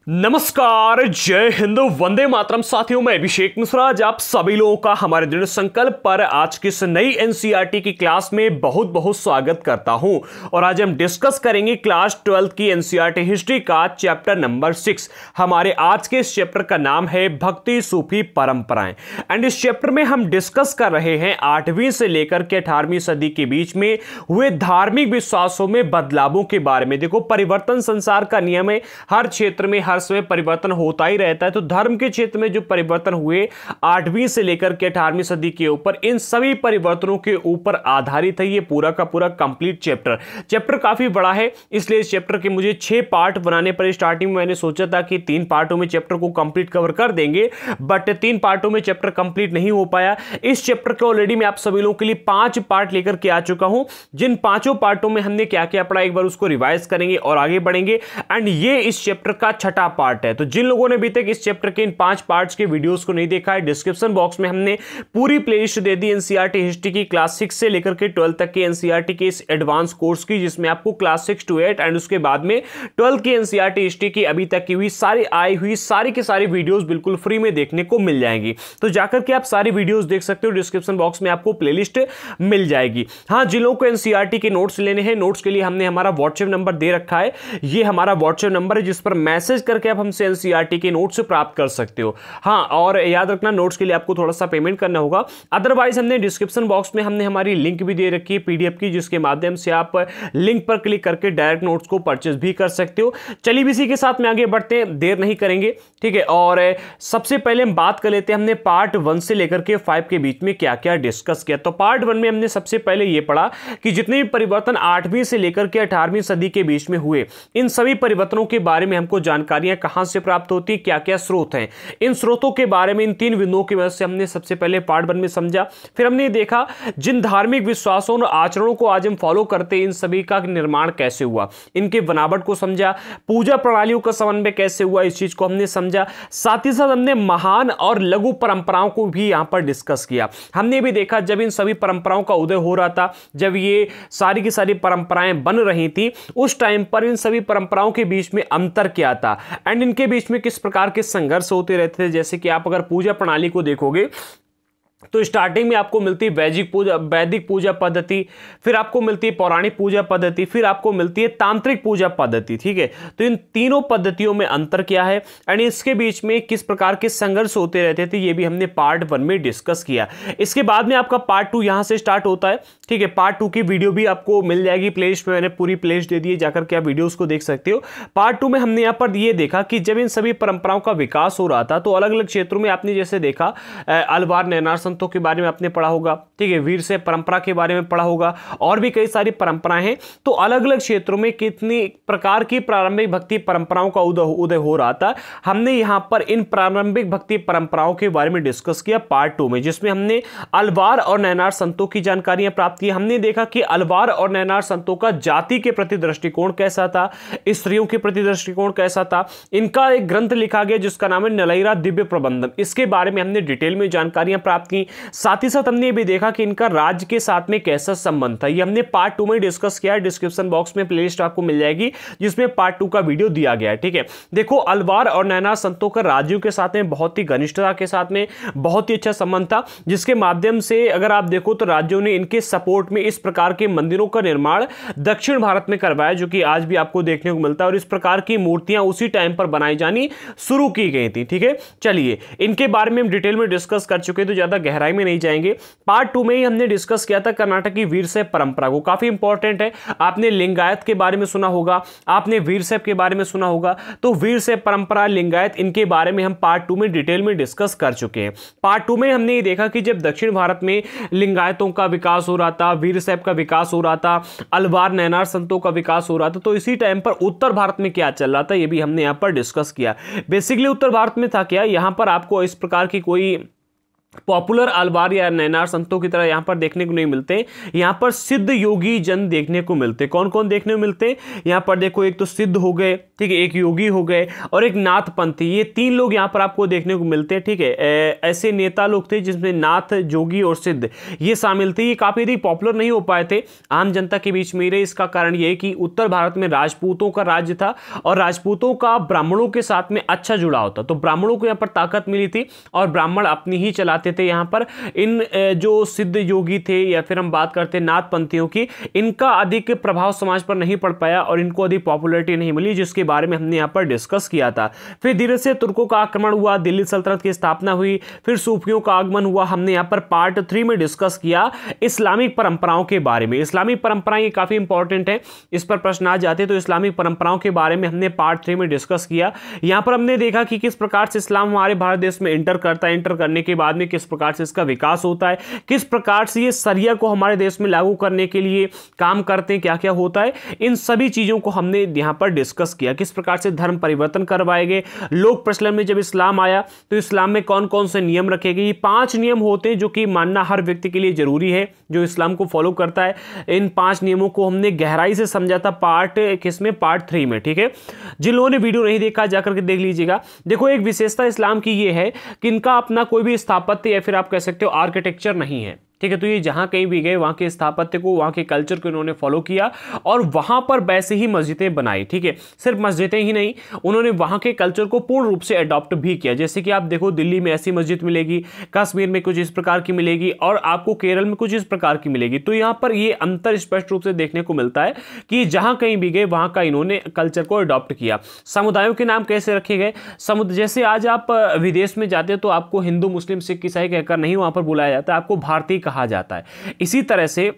नमस्कार, जय हिंद, वंदे मातरम। साथियों, मैं अभिषेक मिश्रा आज आप सभी लोगों का हमारे दृढ़ संकल्प पर आज की इस नई एनसीईआरटी की क्लास में बहुत बहुत स्वागत करता हूं। और आज हम डिस्कस करेंगे क्लास 12 की एनसीईआरटी हिस्ट्री का चैप्टर नंबर 6। हमारे आज के इस चैप्टर का नाम है भक्ति सूफी परंपराएं। एंड इस चैप्टर में हम डिस्कस कर रहे हैं 8वीं से लेकर के 18वीं सदी के बीच में हुए धार्मिक विश्वासों में बदलावों के बारे में। देखो, परिवर्तन संसार का नियम है, हर क्षेत्र में हर समय परिवर्तन होता ही रहता है। तो धर्म के क्षेत्र में जो परिवर्तन हुए 8वीं से लेकर के 18वीं सदी के ऊपर, इन सभी परिवर्तनों के ऊपर आधारित है ये पूरा का पूरा कंप्लीट चैप्टर काफी बड़ा है, इसलिए इस चैप्टर के मुझे 6 पार्ट बनाने पर स्टार्टिंग में मैंने सोचा था कि 3 पार्टों में चैप्टर को कंप्लीट कवर कर देंगे, बट 3 पार्टों में चैप्टर कंप्लीट नहीं हो पाया। इस चैप्टर के ऑलरेडी मैं आप सभी लोगों के लिए 5 पार्ट लेकर के आ चुका हूं, जिन 5 पार्टों में हमने क्या क्या पढ़ा एक बार उसको रिवाइज करेंगे और आगे बढ़ेंगे। एंड ये इस चैप्टर का 6ठा पार्ट है। तो जिन लोगों ने अभी तक इस चैप्टर के इन 5 पार्ट्स के वीडियोस को नहीं देखा है, डिस्क्रिप्शन बॉक्स में हमने पूरी प्लेलिस्ट दे दी एनसीईआरटी हिस्ट्री की क्लास 6 से लेकर के 12 तक की एनसीईआरटी के इस एडवांस कोर्स की, जिसमें आपको क्लास 6 to 8 एंड उसके बाद में 12 की एनसीईआरटी हिस्ट्री की अभी तक की हुई सारी की सारी वीडियोस बिल्कुल फ्री में देखने को मिल जाएंगी। तो जाकर के आप सारी वीडियोस देख सकते हो, डिस्क्रिप्शन बॉक्स में आपको प्लेलिस्ट मिल जाएगी। हाँ, जिन लोगों को एनसीईआरटी के नोट्स लेने हैं, नोट्स के लिए हमने हमारा व्हाट्सएप नंबर दे रखा है। ये हमारा व्हाट्सएप नंबर है जिस पर मैसेज करके आप हमसे एनसीईआरटी के नोट्स प्राप्त कर सकते हो। हाँ, और याद रखना नोट्स के लिए आपको थोड़ा सा पेमेंट करना होगा। अदरवाइज हमने डिस्क्रिप्शन बॉक्स में हमने हमारी लिंक भी दे रखी है पीडीएफ की, जिसके माध्यम से आप लिंक पर क्लिक करके डायरेक्ट नोट्स को परचेज भी कर सकते हो। चलिए इसी के साथ में आगे बढ़ते हैं, देर नहीं करेंगे, ठीक है। और सबसे पहले हम बात कर लेते हैं हमने पार्ट 1 से लेकर के 5 के बीच में क्या क्या डिस्कस किया। तो पार्ट 1 में हमने सबसे पहले यह पढ़ा कि जितने भी परिवर्तन 8वीं से लेकर के 18वीं सदी के बीच में हुए, इन सभी परिवर्तनों के बारे में हमको जानकारियां कहां से प्राप्त होती, क्या क्या स्रोत हैं। इन स्रोतों के बारे में इन 3 बिंदुओं की वजह से हमने सबसे पहले पार्ट 1 में समझा। फिर हमने देखा जिन धार्मिक विश्वासों और आचरणों को आज हम फॉलो करते हैं, इन सभी का निर्माण कैसे हुआ, इनके बनावट को समझा। पूजा प्रणालियों का समन्वय कैसे हुआ, इस चीज को हमने समझा। साथ ही साथ हमने महान और लघु परंपराओं को भी यहां पर डिस्कस किया। हमने भी देखा जब इन सभी परंपराओं का उदय हो रहा था, जब ये सारी की सारी परंपराएं बन रही थी, उस टाइम पर इन सभी परंपराओं के बीच में अंतर क्या था एंड इनके बीच में किस प्रकार के संघर्ष होते रहते थे। जैसे कि आप अगर पूजा प्रणाली को देखोगे तो स्टार्टिंग में आपको मिलती है वैदिक पूजा पद्धति, फिर आपको मिलती है पौराणिक पूजा पद्धति, फिर आपको मिलती है तांत्रिक पूजा पद्धति, ठीक है। तो इन तीनों पद्धतियों में अंतर क्या है एंड इसके बीच में किस प्रकार के संघर्ष होते रहते थे, ये भी हमने पार्ट 1 में डिस्कस किया। इसके बाद में आपका पार्ट 2 यहां से स्टार्ट होता है, ठीक है। पार्ट 2 की वीडियो भी आपको मिल जाएगी प्लेलिस्ट में, मैंने पूरी प्लेलिस्ट दे दी है, जाकर के आप वीडियोस को देख सकते हो। पार्ट 2 में हमने यहां पर ये देखा कि जब इन सभी परंपराओं का विकास हो रहा था, तो अलग अलग क्षेत्रों में आपने जैसे देखा अलवार नैनार संतों के बारे में आपने पढ़ा होगा, ठीक है। वीर से परंपरा के बारे में पढ़ा होगा, और भी कई सारी परंपराएं हैं। तो अलग अलग क्षेत्रों में कितनी प्रकार की प्रारंभिक भक्ति परंपराओं का उदय हो रहा था, हमने यहां पर इन प्रारंभिक भक्ति परंपराओं के बारे में डिस्कस किया पार्ट 2 में, जिसमें हमने अलवार और नैनार संतों की जानकारियां प्राप्त की। हमने देखा कि अलवार और नैनार संतों का जाति के प्रति दृष्टिकोण कैसा था, स्त्रियों के प्रति दृष्टिकोण कैसा था। इनका एक ग्रंथ लिखा गया जिसका नाम है नलईरा दिव्य प्रबंधम, इसके बारे में हमने डिटेल में जानकारियां प्राप्त की। साथ ही साथ हमने ये भी देखा कि इनका राज्य के साथ में कैसा संबंध था, ये हमने पार्ट 2 में डिस्कस किया है। डिस्क्रिप्शन बॉक्स में प्लेलिस्ट आपको मिल जाएगी जिसमें पार्ट 2 का वीडियो दिया गया है, ठीक है। देखो, अलवार और नैनार संतों का राज्यों के साथ में बहुत ही घनिष्ठता के साथ में बहुत ही अच्छा संबंध था, जिसके माध्यम से अगर आप देखो तो राज्यों ने इनके सपोर्ट में इस प्रकार के मंदिरों का निर्माण दक्षिण भारत में करवाया, जो कि आज भी आपको देखने को मिलता है। और इस प्रकार की मूर्तियां उसी टाइम पर बनाई जानी शुरू की गई थी, ठीक है। चलिए, इनके बारे में हम डिटेल में डिस्कस कर चुके, तो ज्यादा गहराई में नहीं जाएंगे। पार्ट 2 में ही हमने डिस्कस किया था कर्नाटक की वीरशैव परंपरा को, काफी इंपॉर्टेंट है। आपने लिंगायत के बारे में सुना होगा, आपने वीरशैव के बारे में सुना होगा, तो वीरशैव परंपरा, लिंगायत, इनके बारे में हम पार्ट 2 में डिटेल में डिस्कस कर चुके हैं। पार्ट 2 में हमने ये देखा कि जब दक्षिण भारत में लिंगायतों का विकास हो रहा था, वीरशैव का विकास हो रहा था, अलवार नैनार संतों का विकास हो रहा था, तो इसी टाइम पर उत्तर भारत में क्या चल रहा था, ये भी हमने यहां पर डिस्कस किया। बेसिकली उत्तर भारत में था क्या, यहां पर आपको इस प्रकार की कोई पॉपुलर अलवार या नैनार संतों की तरह यहां पर देखने को नहीं मिलते। यहां पर सिद्ध योगी जन देखने को मिलते। कौन कौन देखने को मिलते हैं यहां पर देखो, एक तो सिद्ध हो गए, ठीक है, एक योगी हो गए और एक नाथपंथी। ये तीन लोग यहां पर आपको देखने को मिलते हैं, ठीक है। ऐसे नेता लोग थे जिसमें नाथ, जोगी और सिद्ध ये शामिल थे। ये काफी अधिक पॉपुलर नहीं हो पाए थे आम जनता के बीच में रहे। इसका कारण यह कि उत्तर भारत में राजपूतों का राज्य था और राजपूतों का ब्राह्मणों के साथ में अच्छा जुड़ाव था, तो ब्राह्मणों को यहां पर ताकत मिली थी और ब्राह्मण अपनी ही चलाते थे। यहां पर इन जो सिद्ध योगी थे या फिर हम बात करते हैं नाथपंथियों की, इनका अधिक प्रभाव समाज पर नहीं पड़ पाया और इनको अधिक पॉपुलैरिटी नहीं मिली, जिसके बारे में हमने यहां पर डिस्कस किया था। फिर धीरे से तुर्कों का आक्रमण हुआ, दिल्ली सल्तनत की स्थापना हुई, फिर सूफियों का आगमन हुआ। हमने यहां पर पार्ट 3 में डिस्कस किया इस्लामिक परंपराओं के बारे में। इस्लामिक परंपराएं ये काफी इंपॉर्टेंट है, इस पर प्रश्न आ जाते, तो इस्लामिक परंपराओं के बारे में हमने पार्ट 3 में डिस्कस किया। यहां पर हमने देखा कि किस प्रकार से इस्लाम हमारे भारत देश में इंटर करता है, इंटर करने के बाद में किस प्रकार से इसका विकास होता है, किस प्रकार से ये शरिया को हमारे देश में लागू करने के लिए काम करते हैं, क्या क्या होता है, इन सभी चीजों को हमने यहां पर डिस्कस किया। किस प्रकार से धर्म परिवर्तन करवाए गए, लोक प्रचलन में जब इस्लाम आया तो इस्लाम में कौन कौन से नियम रखे गए। ये 5 नियम होते हैं जो कि मानना हर व्यक्ति के लिए जरूरी है जो इस्लाम को फॉलो करता है। इन 5 नियमों को हमने गहराई से समझा था पार्ट 3 में, ठीक है। जिन लोगों ने वीडियो नहीं देखा जाकर के देख लीजिएगा। देखो, एक विशेषता इस्लाम की ये है कि इनका अपना कोई भी स्थापत्य या फिर आप कह सकते हो आर्किटेक्चर नहीं है, ठीक है। तो ये जहां कहीं भी गए वहां के स्थापत्य को, वहां के कल्चर को इन्होंने फॉलो किया और वहां पर वैसे ही मस्जिदें बनाई, ठीक है। सिर्फ मस्जिदें ही नहीं, उन्होंने वहां के कल्चर को पूर्ण रूप से अडॉप्ट भी किया। जैसे कि आप देखो, दिल्ली में ऐसी मस्जिद मिलेगी, कश्मीर में कुछ इस प्रकार की मिलेगी और आपको केरल में कुछ इस प्रकार की मिलेगी। तो यहां पर ये अंतर स्पष्ट रूप से देखने को मिलता है कि जहां कहीं भी गए वहां का इन्होंने कल्चर को अडॉप्ट किया। समुदायों के नाम कैसे रखे गए, जैसे आज आप विदेश में जाते तो आपको हिंदू, मुस्लिम, सिख, ईसाई कहकर नहीं वहां पर बुलाया जाता है, आपको भारतीय कहा जाता है। इसी तरह से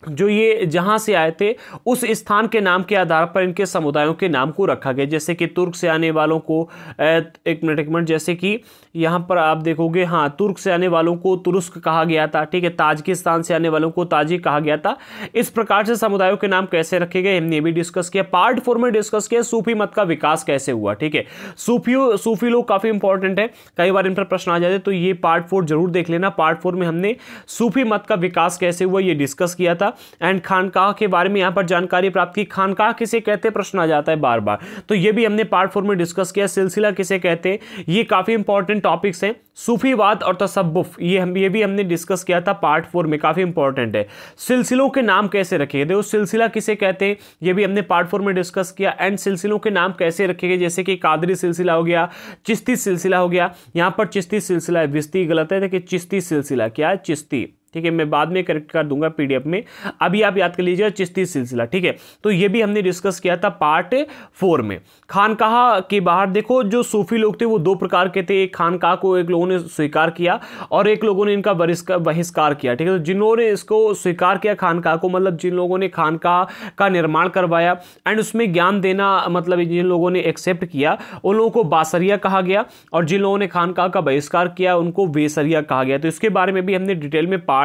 जो ये जहां से आए थे उस स्थान के नाम के आधार पर इनके समुदायों के नाम को रखा गया। जैसे कि तुर्क से आने वालों को एक मिनट, जैसे कि यहां पर आप देखोगे, हाँ, तुर्क से आने वालों को तुरुस्क कहा गया था, ठीक है। ताजिकिस्तान से आने वालों को ताजिक कहा गया था। इस प्रकार से समुदायों के नाम कैसे रखे गए हमने भी डिस्कस किया। पार्ट 4 में डिस्कस किया सूफी मत का विकास कैसे हुआ, ठीक है। सूफी लोग काफी इंपॉर्टेंट है, कई बार इन पर प्रश्न आ जाते, तो ये पार्ट 4 जरूर देख लेना। पार्ट 4 में हमने सूफी मत का विकास कैसे हुआ ये डिस्कस किया था। एंड खानकाह के बारे में यहां पर जानकारी प्राप्त की। खानकाह किसे कहते हैं प्रश्न आ जाता है बार बार, तो ये भी हमने पार्ट 4 में डिस्कस किया। सिलसिला किसे कहते हैं, ये काफी इंपॉर्टेंट टॉपिक्स हैं। सूफीवाद और तसव्वुफ ये भी हमने डिस्कस किया था पार्ट 4 में, काफी इंपॉर्टेंट है। सिलसिलों के नाम कैसे रखे गए, उस सिलसिला किसे कहते हैं ये भी हमने पार्ट 4 में डिस्कस किया। एंड सिलसिलों के नाम कैसे रखे गए, जैसे कि कादरी सिलसिला हो गया, चिश्ती सिलसिला हो गया। यहां पर चिश्ती सिलसिला है, विस्ती गलत है, कि चिश्ती सिलसिला क्या है, चिश्ती, ठीक है। मैं बाद में करेक्ट कर दूंगा पीडीएफ में, अभी आप याद कर लीजिए चिश्ती सिलसिला, ठीक है। तो ये भी हमने डिस्कस किया था पार्ट 4 में। खानकाह के बाहर देखो, जो सूफी लोग थे वो 2 प्रकार के थे। एक खानकाह को एक लोगों ने स्वीकार किया और एक लोगों ने इनका बहिष्कार किया, ठीक है। तो जिन लोगों ने इसको स्वीकार किया खानकाह को, मतलब जिन लोगों ने खानकाह का निर्माण करवाया एंड उसमें ज्ञान देना, मतलब जिन लोगों ने एक्सेप्ट किया उन लोगों को बासरिया कहा गया और जिन लोगों ने खानकाह का बहिष्कार किया उनको वेसरिया कहा गया। तो इसके बारे में भी हमने डिटेल में पार्ट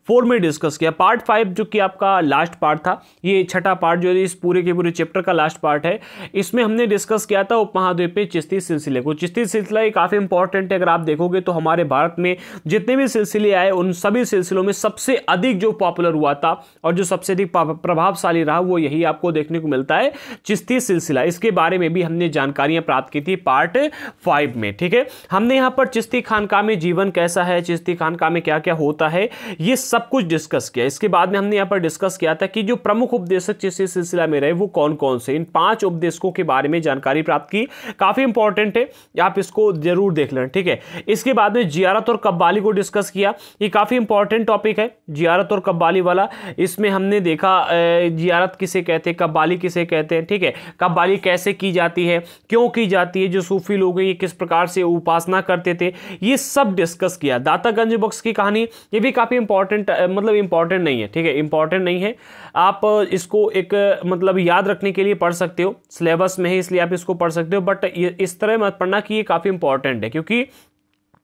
4 में डिस्कस किया। पार्ट 5 जो कि आपका लास्ट पार्ट था, ये छठा पार्ट जो है इस पूरे के पूरे चैप्टर का लास्ट पार्ट है, इसमें हमने डिस्कस किया था उपमहाद्वीप पे चिश्ती सिलसिले को। चिश्ती सिलसिला ये काफी इंपॉर्टेंट है। अगर आप देखोगे तो हमारे भारत में जितने भी सिलसिले आए उन सभी सिलसिलों में सबसे अधिक जो पॉपुलर हुआ था और जो सबसे अधिक प्रभावशाली रहा वो यही आपको देखने को मिलता है, चिश्ती सिलसिला। इसके बारे में भी हमने जानकारियां प्राप्त की थी पार्ट 5 में, ठीक है। हमने यहां पर चिश्ती खानकाह में जीवन कैसा है, चिश्ती खानकाह में क्या क्या होता है, ये सब कुछ डिस्कस किया। इसके बाद में हमने यहां पर डिस्कस किया था कि जो प्रमुख उपदेशक चिश्ती सिलसिला में रहे वो कौन कौन से, इन 5 उपदेशकों के बारे में जानकारी प्राप्त की। काफी इंपॉर्टेंट है, आप इसको जरूर देख लें, ठीक है। इसके बाद में जियारत और कव्वाली को डिस्कस किया। ये काफी इंपॉर्टेंट टॉपिक है, जियारत और कव्वाली वाला। इसमें हमने देखा जियारत किसे कहते हैं, कव्वाली किसे कहते हैं, ठीक है। कव्वाली कैसे की जाती है, क्यों की जाती है, जो सूफी लोग हैं ये किस प्रकार से उपासना करते थे, ये सब डिस्कस किया। दातागंज बख्श की कहानी ये भी काफी इंपॉर्टेंट, मतलब इंपॉर्टेंट नहीं है, ठीक है, इंपॉर्टेंट नहीं है। आप इसको एक मतलब याद रखने के लिए पढ़ सकते हो, सिलेबस में है इसलिए आप इसको पढ़ सकते हो, बट इस तरह मत पढ़ना कि ये काफी इंपॉर्टेंट है, क्योंकि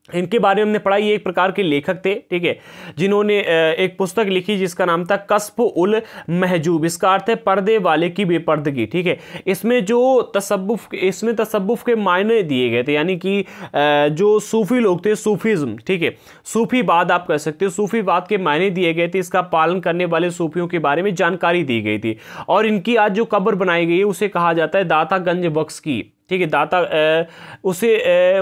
इनके बारे में हमने पढ़ा। ये एक प्रकार के लेखक थे, ठीक है, जिन्होंने एक पुस्तक लिखी जिसका नाम था कस्फ उल महजूब। इसका अर्थ है पर्दे वाले की बेपर्दगी, ठीक है। इसमें तसव्वुफ के मायने दिए गए थे, यानी कि जो सूफी लोग थे, सूफीज्म, ठीक है, सूफीवाद आप कह सकते हो, सूफीवाद के मायने दिए गए थे। इसका पालन करने वाले सूफियों के बारे में जानकारी दी गई थी। और इनकी आज जो कब्र बनाई गई है उसे कहा जाता है दातागंज बख्श की, ठीक है, उसे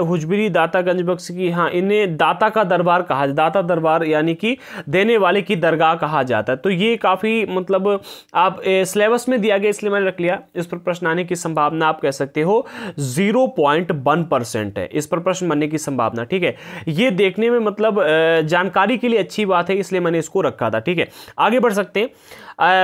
हुजबिरी दातागंज बख्श की, हाँ, इन्हें दाता का दरबार कहा, दाता दरबार यानी कि देने वाले की दरगाह कहा जाता है। तो ये काफ़ी मतलब आप सिलेबस में दिया गया इसलिए मैंने रख लिया। इस पर प्रश्न आने की संभावना आप कह सकते हो 0.1% है इस पर प्रश्न बनने की संभावना, ठीक है। ये देखने में मतलब जानकारी के लिए अच्छी बात है, इसलिए मैंने इसको रखा था, ठीक है। आगे बढ़ सकते हैं।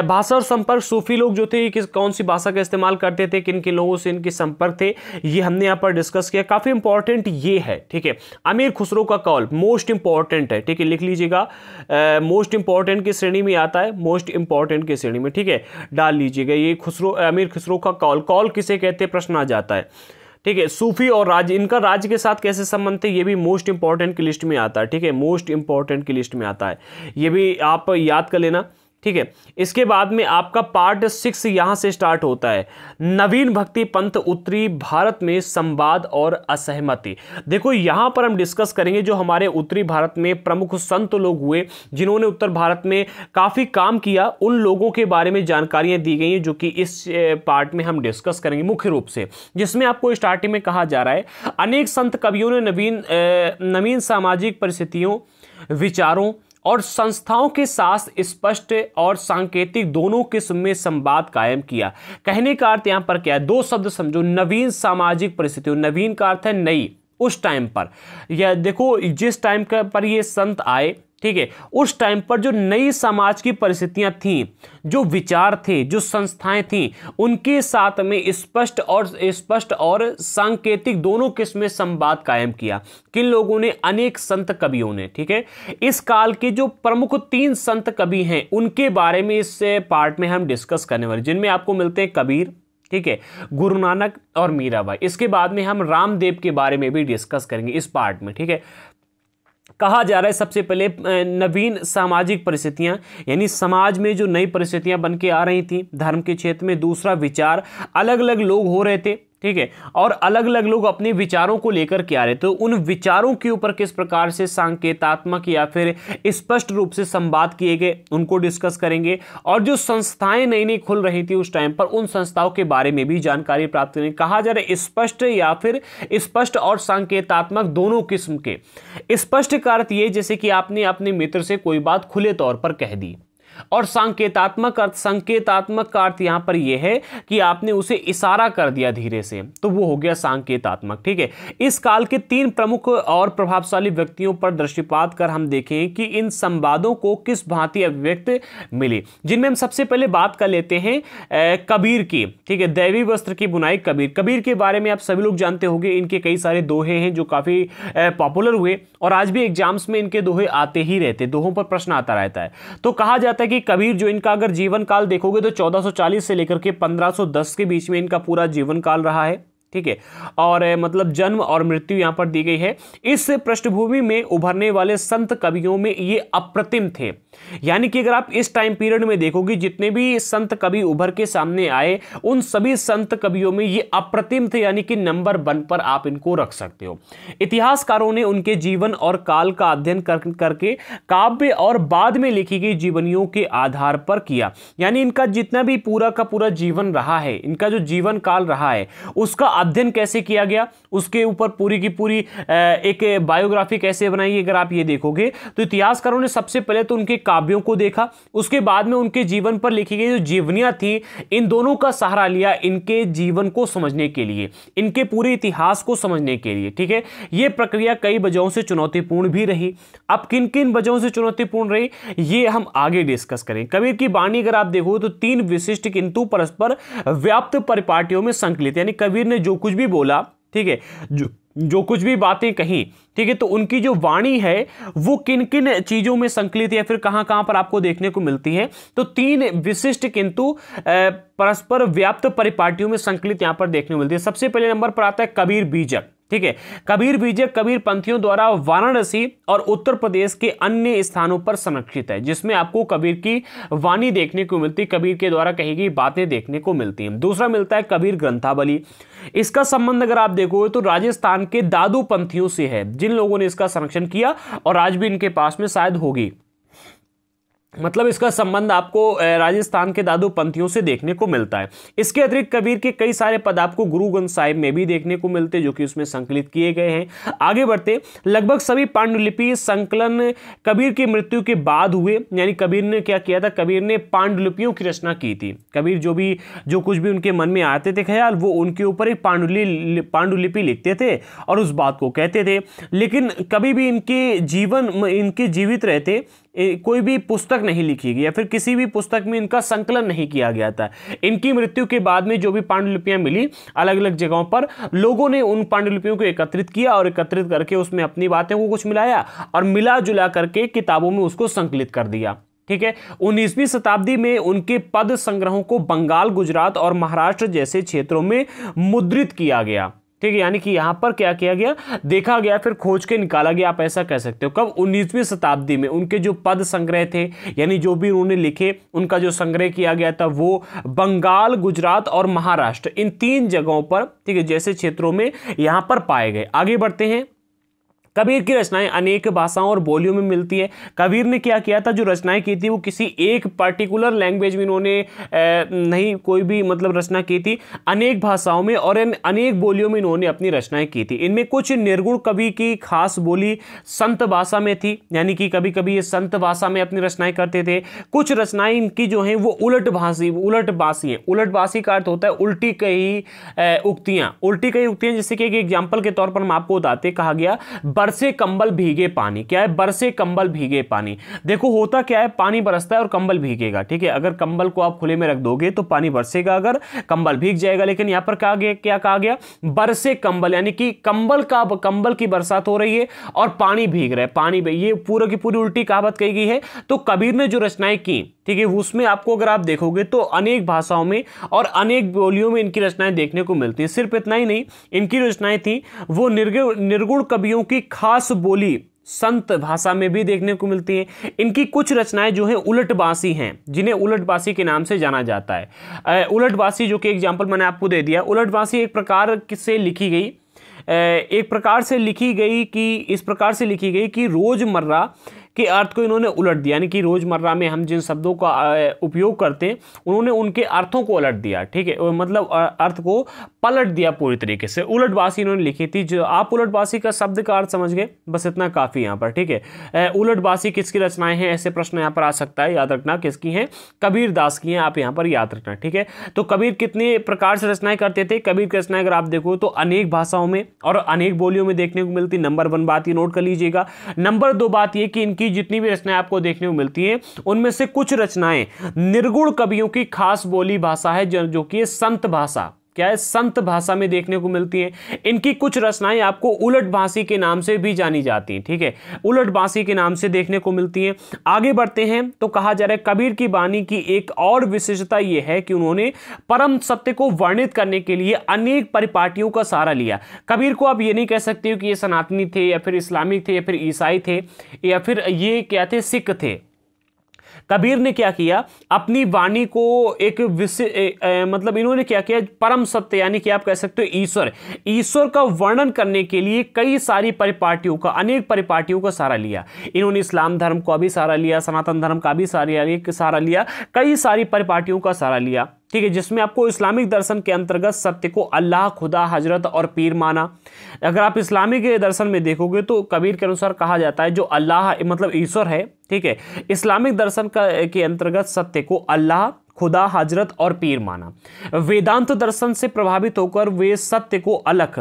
भाषा और संपर्क, सूफी लोग जो थे कौन सी भाषा का इस्तेमाल करते थे, किन किन लोगों से इनके संपर्क थे, ये हमने यहाँ पर डिस्कस किया। काफी इंपॉर्टेंट ये है, ठीक है। अमीर खुसरो का कौल मोस्ट इंपॉर्टेंट है, ठीक है, लिख लीजिएगा। मोस्ट इंपॉर्टेंट की श्रेणी में आता है, मोस्ट इंपॉर्टेंट की श्रेणी में, ठीक है, डाल लीजिएगा। ये अमीर खुसरो का कौल, कौल किसे कहते हैं प्रश्न आ जाता है, ठीक है। सूफी और राज्य, इनका राज्य के साथ कैसे संबंध थे, ये भी मोस्ट इंपॉर्टेंट की लिस्ट में आता है, ठीक है, मोस्ट इंपॉर्टेंट की लिस्ट में आता है। ये भी आप याद कर लेना, ठीक है। इसके बाद में आपका पार्ट 6 यहां से स्टार्ट होता है। नवीन भक्ति पंथ उत्तरी भारत में संवाद और असहमति। देखो यहां पर हम डिस्कस करेंगे जो हमारे उत्तरी भारत में प्रमुख संत लोग हुए जिन्होंने उत्तर भारत में काफी काम किया, उन लोगों के बारे में जानकारियां दी गई हैं जो कि इस पार्ट में हम डिस्कस करेंगे मुख्य रूप से। जिसमें आपको स्टार्टिंग में कहा जा रहा है अनेक संत कवियों ने नवीन सामाजिक परिस्थितियों, विचारों और संस्थाओं के साथ स्पष्ट और सांकेतिक दोनों किस्म में संवाद कायम किया। कहने का अर्थ यहां पर क्या है, दो शब्द समझो। नवीन सामाजिक परिस्थितियों, नवीन का अर्थ है नई, उस टाइम पर, या देखो जिस टाइम पर ये संत आए, ठीक है, उस टाइम पर जो नई समाज की परिस्थितियां थीं, जो विचार थे, जो संस्थाएं थीं, उनके साथ में स्पष्ट और सांकेतिक दोनों किस्म में संवाद कायम किया। किन लोगों ने, अनेक संत कवियों ने, ठीक है। इस काल के जो प्रमुख 3 संत कवि हैं उनके बारे में इस पार्ट में हम डिस्कस करने वाले, जिनमें आपको मिलते हैं कबीर, ठीक है, गुरु नानक और मीराबाई। इसके बाद में हम रामदेव के बारे में भी डिस्कस करेंगे इस पार्ट में, ठीक है। कहा जा रहा है सबसे पहले नवीन सामाजिक परिस्थितियां, यानी समाज में जो नई परिस्थितियां बन के आ रही थी धर्म के क्षेत्र में। दूसरा विचार, अलग अलग लोग हो रहे थे, ठीक है, और अलग अलग लोग अपने विचारों को लेकर के आ रहे थे। तो उन विचारों के ऊपर किस प्रकार से सांकेतात्मक या फिर स्पष्ट रूप से संवाद किए गए उनको डिस्कस करेंगे। और जो संस्थाएं नई नई खुल रही थी उस टाइम पर, उन संस्थाओं के बारे में भी जानकारी प्राप्त करेंगे। कहा जा रहा है स्पष्ट या फिर स्पष्ट और सांकेतात्मक दोनों किस्म के। स्पष्ट का अर्थ ये जैसे कि आपने अपने मित्र से कोई बात खुले तौर पर कह दी, और संकेतात्मक का अर्थ यहां पर यह है कि आपने उसे इशारा कर दिया धीरे से, तो वो हो गया संकेतात्मक, ठीक है। इस काल के 3 प्रमुख और प्रभावशाली व्यक्तियों पर दृष्टिपात कर हम देखें कि इन संवादों को किस भांति अभिव्यक्त मिली, जिनमें हम सबसे पहले बात कर लेते हैं कबीर की, ठीक है। दैवी वस्त्र की बुनाई, कबीर के बारे में आप सभी लोग जानते होंगे। इनके कई सारे दोहे हैं जो काफी पॉपुलर हुए और आज भी एग्जाम्स में इनके दोहे आते ही रहते, दोहों पर प्रश्न आता रहता है। तो कहा जाता है कि कबीर जो, इनका अगर जीवन काल देखोगे तो 1440 से लेकर के 1510 के बीच में इनका पूरा जीवन काल रहा है, ठीक है। और मतलब जन्म और मृत्यु यहां पर दी गई है। इस पृष्ठभूमि में उभरने वाले संत कवियों में ये अप्रतिम थे, यानी कि अगर आप इस टाइम पीरियड में देखोगे जितने भी संत कवि उभर के सामने आए उन सभी संत कवियों में ये अप्रतिम थे, यानी कि नंबर 1 पर आप इनको रख सकते हो। इतिहासकारों ने उनके जीवन और काल का अध्ययन करके काव्य और बाद में लिखी गई जीवनियों के आधार पर किया, यानी इनका जितना भी पूरा का पूरा जीवन रहा है, इनका जो जीवन काल रहा है उसका अध्ययन कैसे किया गया, उसके ऊपर पूरी की पूरी एक बायोग्राफी कैसे बनाई। अगर आप ये देखोगे तो इतिहासकारों ने सबसे पहले तो उनके काव्यों को देखा, उसके बाद में उनके जीवन पर लिखी गई जो जीवनियां थी, इन दोनों का सहारा लिया इनके जीवन को समझने के लिए, इनके पूरे इतिहास को समझने के लिए, ठीक है। यह प्रक्रिया कई वजहों से चुनौतीपूर्ण भी रही। अब किन किन वजहों से चुनौतीपूर्ण रही ये हम आगे डिस्कस करें। कबीर की वाणी अगर आप देखो तो 3 विशिष्ट किंतु परस्पर व्याप्त परिपाटियों में संकलित, यानी कबीर ने जो कुछ भी बोला, ठीक है, जो कुछ भी बातें कही, ठीक है, तो उनकी जो वाणी है वो किन किन चीजों में संकलित है या फिर कहां कहां पर आपको देखने को मिलती है। तो 3 विशिष्ट किंतु परस्पर व्याप्त परिपाटियों में संकलित यहां पर देखने को मिलती है। सबसे पहले नंबर पर आता है कबीर बीजक, ठीक है। कबीर बीजे कबीर पंथियों द्वारा वाराणसी और उत्तर प्रदेश के अन्य स्थानों पर संरक्षित है, जिसमें आपको कबीर की वाणी देखने को मिलती, कबीर के द्वारा कही गई बातें देखने को मिलती हैं। दूसरा मिलता है कबीर ग्रंथावली। इसका संबंध अगर आप देखोगे तो राजस्थान के दादू पंथियों से है, जिन लोगों ने इसका संरक्षण किया और आज भी इनके पास में शायद होगी। मतलब इसका संबंध आपको राजस्थान के दादू पंथियों से देखने को मिलता है। इसके अतिरिक्त कबीर के कई सारे पद आपको गुरु ग्रंथ साहिब में भी देखने को मिलते हैं, जो कि उसमें संकलित किए गए हैं। आगे बढ़ते, लगभग सभी पांडुलिपि संकलन कबीर की मृत्यु के बाद हुए। यानी कबीर ने क्या किया था, कबीर ने पांडुलिपियों की रचना की थी। कबीर जो कुछ भी उनके मन में आते थे ख्याल, वो उनके ऊपर एक पांडुलिपि लिखते थे और उस बात को कहते थे। लेकिन कभी भी इनके जीवित रहते कोई भी पुस्तक नहीं लिखी गई या फिर किसी भी पुस्तक में इनका संकलन नहीं किया गया था। इनकी मृत्यु के बाद में जो भी पांडुलिपियां मिली अलग अलग जगहों पर, लोगों ने उन पांडुलिपियों को एकत्रित किया और एकत्रित करके उसमें अपनी बातें को कुछ मिलाया और मिला जुला करके किताबों में उसको संकलित कर दिया। ठीक है। 19वीं शताब्दी में उनके पद संग्रहों को बंगाल, गुजरात और महाराष्ट्र जैसे क्षेत्रों में मुद्रित किया गया। ठीक है। यानी कि यहां पर क्या किया गया, देखा गया, फिर खोज के निकाला गया, आप ऐसा कह सकते हो। कब? 19वीं शताब्दी में उनके जो पद संग्रह थे, यानी जो भी उन्होंने लिखे, उनका जो संग्रह किया गया था वो बंगाल, गुजरात और महाराष्ट्र, इन 3 जगहों पर, ठीक है, जैसे क्षेत्रों में यहां पर पाए गए। आगे बढ़ते हैं। कबीर की रचनाएं अनेक भाषाओं और बोलियों में मिलती है। कबीर ने क्या किया था, जो रचनाएं की थी वो किसी एक पर्टिकुलर लैंग्वेज में इन्होंने नहीं कोई भी मतलब रचना की थी, अनेक भाषाओं में और अनेक बोलियों में इन्होंने अपनी रचनाएं की थी। इनमें कुछ निर्गुण कवि की खास बोली संत भाषा में थी, यानी कि कभी कभी ये संत भाषा में अपनी रचनाएं करते थे। कुछ रचनाएं इनकी जो हैं वो उलटभाषी हैं। उलटभाषी का अर्थ होता है उल्टी कही उक्तियां। जैसे कि एक एग्जाम्पल के तौर पर हम आपको बताते, कहा गया बरसे कंबल भीगे पानी। क्या है? बरसे कंबल भीगे पानी। देखो होता क्या है, पानी बरसता है और कंबल भीगेगा। ठीक है। अगर कंबल को आप खुले में रख दोगे तो पानी बरसेगा, अगर कंबल भीग जाएगा। लेकिन यहां पर क्या कहा गया, बरसे कंबल, यानी कि कंबल की बरसात हो रही है और पानी भीग रहा है। ये पूरा की पूरी उल्टी कहावत कही गई है। तो कबीर ने जो रचनाएं की, ठीक है, उसमें आपको अगर आप देखोगे तो अनेक भाषाओं में और अनेक बोलियों में इनकी रचनाएं देखने को मिलती हैं। सिर्फ इतना ही नहीं, इनकी रचनाएं थी वो निर्गुण कवियों की खास बोली संत भाषा में भी देखने को मिलती हैं। इनकी कुछ रचनाएं जो हैं उलटबासी हैं, जिन्हें उलटबासी के नाम से जाना जाता है। उलटबासी, जो कि एग्जाम्पल मैंने आपको दे दिया, उलटबासी एक प्रकार से लिखी गई कि रोजमर्रा के अर्थ को इन्होंने उलट दिया। यानी कि रोजमर्रा में हम जिन शब्दों का उपयोग करते हैं, उन्होंने उनके अर्थों को उलट दिया। ठीक है, मतलब अर्थ को पलट दिया पूरी तरीके से। उलटबासी इन्होंने लिखी थी। जो आप उलटबासी का शब्द का अर्थ समझ गए, बस इतना काफी यहाँ पर। ठीक है। उलटबासी किसकी रचनाएं हैं, ऐसे प्रश्न यहाँ पर आ सकता है, याद रखना किसकी हैं, कबीर दास की हैं, आप यहाँ पर याद रखना। ठीक है। तो कबीर कितने प्रकार से रचनाएं करते थे? कबीर की रचनाएं अगर आप देखो तो अनेक भाषाओं में और अनेक बोलियों में देखने को मिलती। नंबर 1 बात ये नोट कर लीजिएगा। नंबर 2 बात ये कि इनकी जितनी भी रचनाएं आपको देखने को मिलती हैं, उनमें से कुछ रचनाएं निर्गुण कवियों की खास बोली भाषा है, जो कि संत भाषा, क्या है, संत भाषा में देखने को मिलती हैं। इनकी कुछ रचनाएं आपको उलटभाषी के नाम से भी जानी जाती हैं। ठीक है, उलटभाषी के नाम से देखने को मिलती हैं। आगे बढ़ते हैं तो कहा जा रहा है कबीर की वाणी की एक और विशेषता यह है कि उन्होंने परम सत्य को वर्णित करने के लिए अनेक परिपाटियों का सहारा लिया। कबीर को आप ये नहीं कह सकते हो कि ये सनातनी थे या फिर इस्लामिक थे या फिर ईसाई थे या फिर ये क्या थे, सिख थे। कबीर ने क्या किया, अपनी वाणी को एक मतलब इन्होंने क्या किया, परम सत्य यानी कि आप कह सकते हो ईश्वर का वर्णन करने के लिए कई सारी अनेक परिपाटियों का सहारा लिया। इन्होंने इस्लाम धर्म का भी सहारा लिया, सनातन धर्म का भी सहारा लिया, कई सारी परिपाटियों का सहारा लिया। ठीक है, जिसमें आपको इस्लामिक दर्शन के अंतर्गत सत्य को अल्लाह, खुदा, हजरत और पीर माना। अगर आप इस्लामिक दर्शन में देखोगे तो कबीर के अनुसार कहा जाता है जो अल्लाह मतलब ईश्वर है। ठीक है, इस्लामिक दर्शन के अंतर्गत सत्य को अल्लाह, खुदा, हजरत और पीर माना। वेदांत दर्शन से प्रभावित होकर वे सत्य को अलख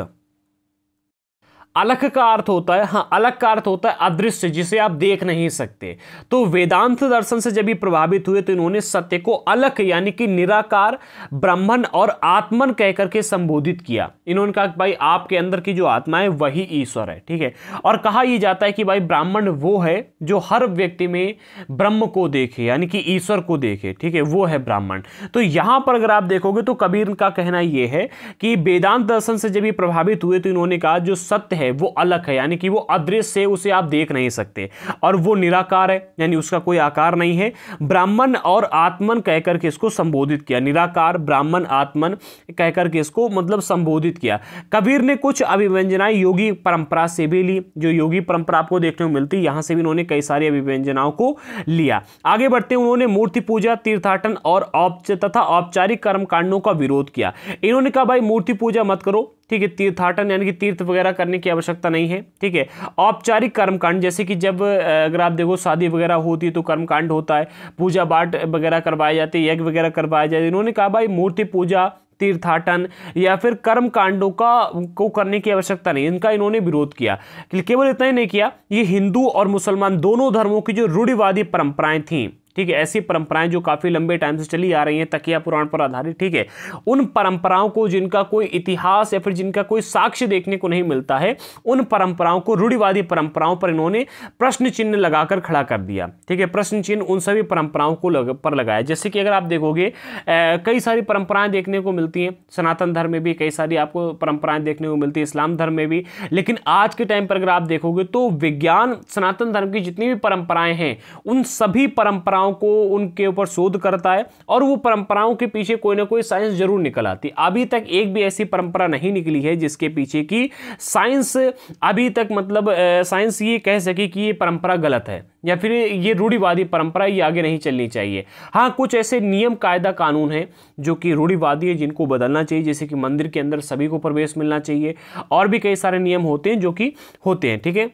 अलग का अर्थ होता है, हाँ अलग का अर्थ होता है अदृश्य, जिसे आप देख नहीं सकते। तो वेदांत दर्शन से जब ये प्रभावित हुए तो इन्होंने सत्य को अलग यानी कि निराकार, ब्राह्मण और आत्मन कहकर के संबोधित किया। इन्होंने कहा कि भाई आपके अंदर की जो आत्मा है वही ईश्वर है, ठीक है। और कहा यह जाता है कि भाई ब्राह्मण वो है जो हर व्यक्ति में ब्रह्म को देखे यानी कि ईश्वर को देखे, ठीक है, वो है ब्राह्मण। तो यहां पर अगर आप देखोगे तो कबीर का कहना यह है कि वेदांत दर्शन से जब ये प्रभावित हुए तो इन्होंने कहा जो सत्य है वो अलग है यानी कि वो अदृश्य है, उसे आप देख नहीं सकते, और वो निराकार है यानी उसका कोई आकार नहीं है। ब्राह्मण और आत्मन कहकर के इसको संबोधित किया, निराकार, ब्राह्मण, आत्मन कहकर के इसको मतलब संबोधित किया। कबीर ने कुछ अभिव्यंजनाएं योगी परंपरा से भी ली, जो योगी परंपरा आपको देखने को मिलती है, यहां से भी इन्होंने कई सारी अभिव्यंजनाओं को लिया। आगे बढ़ते उन्होंने मूर्ति पूजा, तीर्थाटन और तथा औपचारिक कर्मकांडों का विरोध किया। इन्होंने कहा भाई मूर्ति पूजा मत करो, ठीक है, तीर्थाटन यानी कि तीर्थ वगैरह करने की आवश्यकता नहीं है, ठीक है। औपचारिक कर्मकांड जैसे कि जब अगर आप देखो शादी वगैरह होती है तो कर्मकांड होता है, पूजा पाठ वगैरह करवाए जाते हैं, यज्ञ वगैरह करवाए जाते। इन्होंने कहा भाई मूर्ति पूजा, तीर्थाटन या फिर कर्म कांडों को करने की आवश्यकता नहीं, इनका इन्होंने विरोध किया। केवल इतना ही नहीं किया, ये हिंदू और मुसलमान दोनों धर्मों की जो रूढ़िवादी परंपराएं थीं, ठीक है, ऐसी परंपराएं जो काफी लंबे टाइम से चली आ रही हैं तकिया पुराण पर आधारित, ठीक है, उन परंपराओं को जिनका कोई इतिहास या फिर जिनका कोई साक्ष्य देखने को नहीं मिलता है, उन परंपराओं को, रूढ़िवादी परंपराओं पर इन्होंने प्रश्न चिन्ह लगाकर खड़ा कर दिया, ठीक है। प्रश्न चिन्ह उन सभी परंपराओं को पर लगाया। जैसे कि अगर आप देखोगे कई सारी परंपराएं देखने को मिलती हैं, सनातन धर्म में भी कई सारी आपको परंपराएं देखने को मिलती है, इस्लाम धर्म में भी, लेकिन आज के टाइम पर अगर आप देखोगे तो विज्ञान सनातन धर्म की जितनी भी परंपराएं हैं उन सभी परंपराओं को उनके ऊपर शोध करता है, और वो परंपराओं के पीछे कोई ना कोई साइंस जरूर निकल आती। अभी तक एक भी ऐसी परंपरा नहीं निकली है जिसके पीछे की साइंस अभी तक मतलब साइंस ये कह सके कि ये परंपरा गलत है या फिर ये रूढ़िवादी परंपरा, ये आगे नहीं चलनी चाहिए। हाँ, कुछ ऐसे नियम, कायदा, कानून हैं जो कि रूढ़िवादी है, जिनको बदलना चाहिए, जैसे कि मंदिर के अंदर सभी को प्रवेश मिलना चाहिए, और भी कई सारे नियम होते हैं जो कि होते हैं, ठीक है।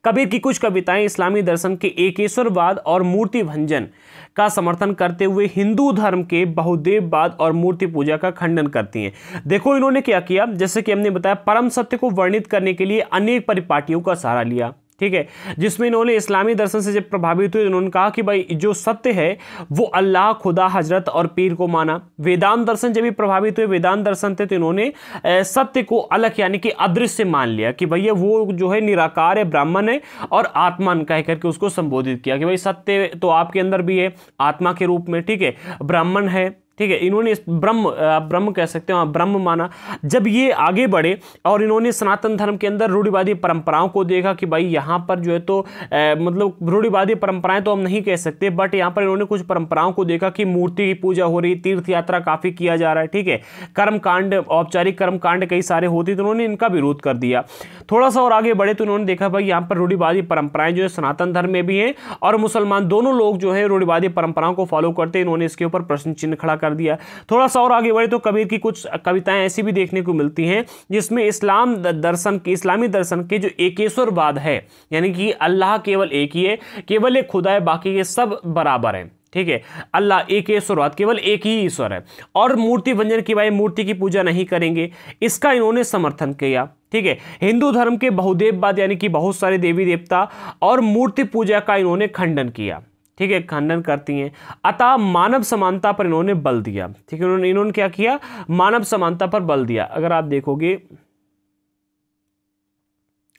कबीर की कुछ कविताएं इस्लामी दर्शन के एकेश्वरवाद और मूर्ति भंजन का समर्थन करते हुए हिंदू धर्म के बहुदेववाद और मूर्ति पूजा का खंडन करती हैं। देखो इन्होंने क्या किया, जैसे कि हमने बताया, परम सत्य को वर्णित करने के लिए अनेक परिपाटियों का सहारा लिया, ठीक है, जिसमें इन्होंने इस्लामी दर्शन से जब प्रभावित हुए इन्होंने कहा कि भाई जो सत्य है वो अल्लाह, खुदा, हजरत और पीर को माना। वेदांत दर्शन जब भी प्रभावित हुए, वेदांत दर्शन थे, तो इन्होंने सत्य को अलग यानी कि अदृश्य मान लिया कि भैया वो जो है निराकार है, ब्राह्मण है और आत्मान कह करके उसको संबोधित किया कि भाई सत्य तो आपके अंदर भी है आत्मा के रूप में, ठीक है, ब्राह्मण है, ठीक है। इन्होंने ब्रह्म कह सकते हो, ब्रह्म माना। जब ये आगे बढ़े और इन्होंने सनातन धर्म के अंदर रूढ़िवादी परंपराओं को देखा कि भाई यहाँ पर जो है तो मतलब रूढ़िवादी परंपराएं तो हम नहीं कह सकते, बट यहाँ पर इन्होंने कुछ परंपराओं को देखा कि मूर्ति की पूजा हो रही, तीर्थ यात्रा काफी किया जा रहा है, ठीक है, कर्मकांड, औपचारिक कर्मकांड कई सारे होते, तो उन्होंने इनका विरोध कर दिया। थोड़ा सा और आगे बढ़े तो इन्होंने देखा भाई यहाँ पर रूढ़िवादी परंपराएं जो है सनातन धर्म में भी हैं और मुसलमान दोनों लोग जो है रूढ़िवादी परंपराओं को फॉलो करते हैं, इन्होंने इसके ऊपर प्रश्न चिन्ह खड़ा कर दिया। थोड़ा सा और आगे बढ़े तो कबीर की कुछ कविताएं ऐसी भी देखने को मिलती हैं जिसमें इस्लामी दर्शन के जो एकेश्वरवाद है, यानी कि अल्लाह केवल एक ही है, केवल एक खुदा है, बाकी के सब बराबर हैं, ठीक है, अल्लाह एकेश्वरवाद, केवल एक ही ईश्वर है, और मूर्ति भंजन की भाई मूर्ति की पूजा नहीं करेंगे, इसका इन्होंने समर्थन किया, ठीक है। हिंदू धर्म के बहुदेववाद यानी कि बहुत सारे देवी देवता और मूर्ति पूजा का इन्होंने खंडन किया, ठीक है, खंडन करती हैं। अतः मानव समानता पर इन्होंने बल दिया, ठीक है, इन्होंने क्या किया, मानव समानता पर बल दिया। अगर आप देखोगे,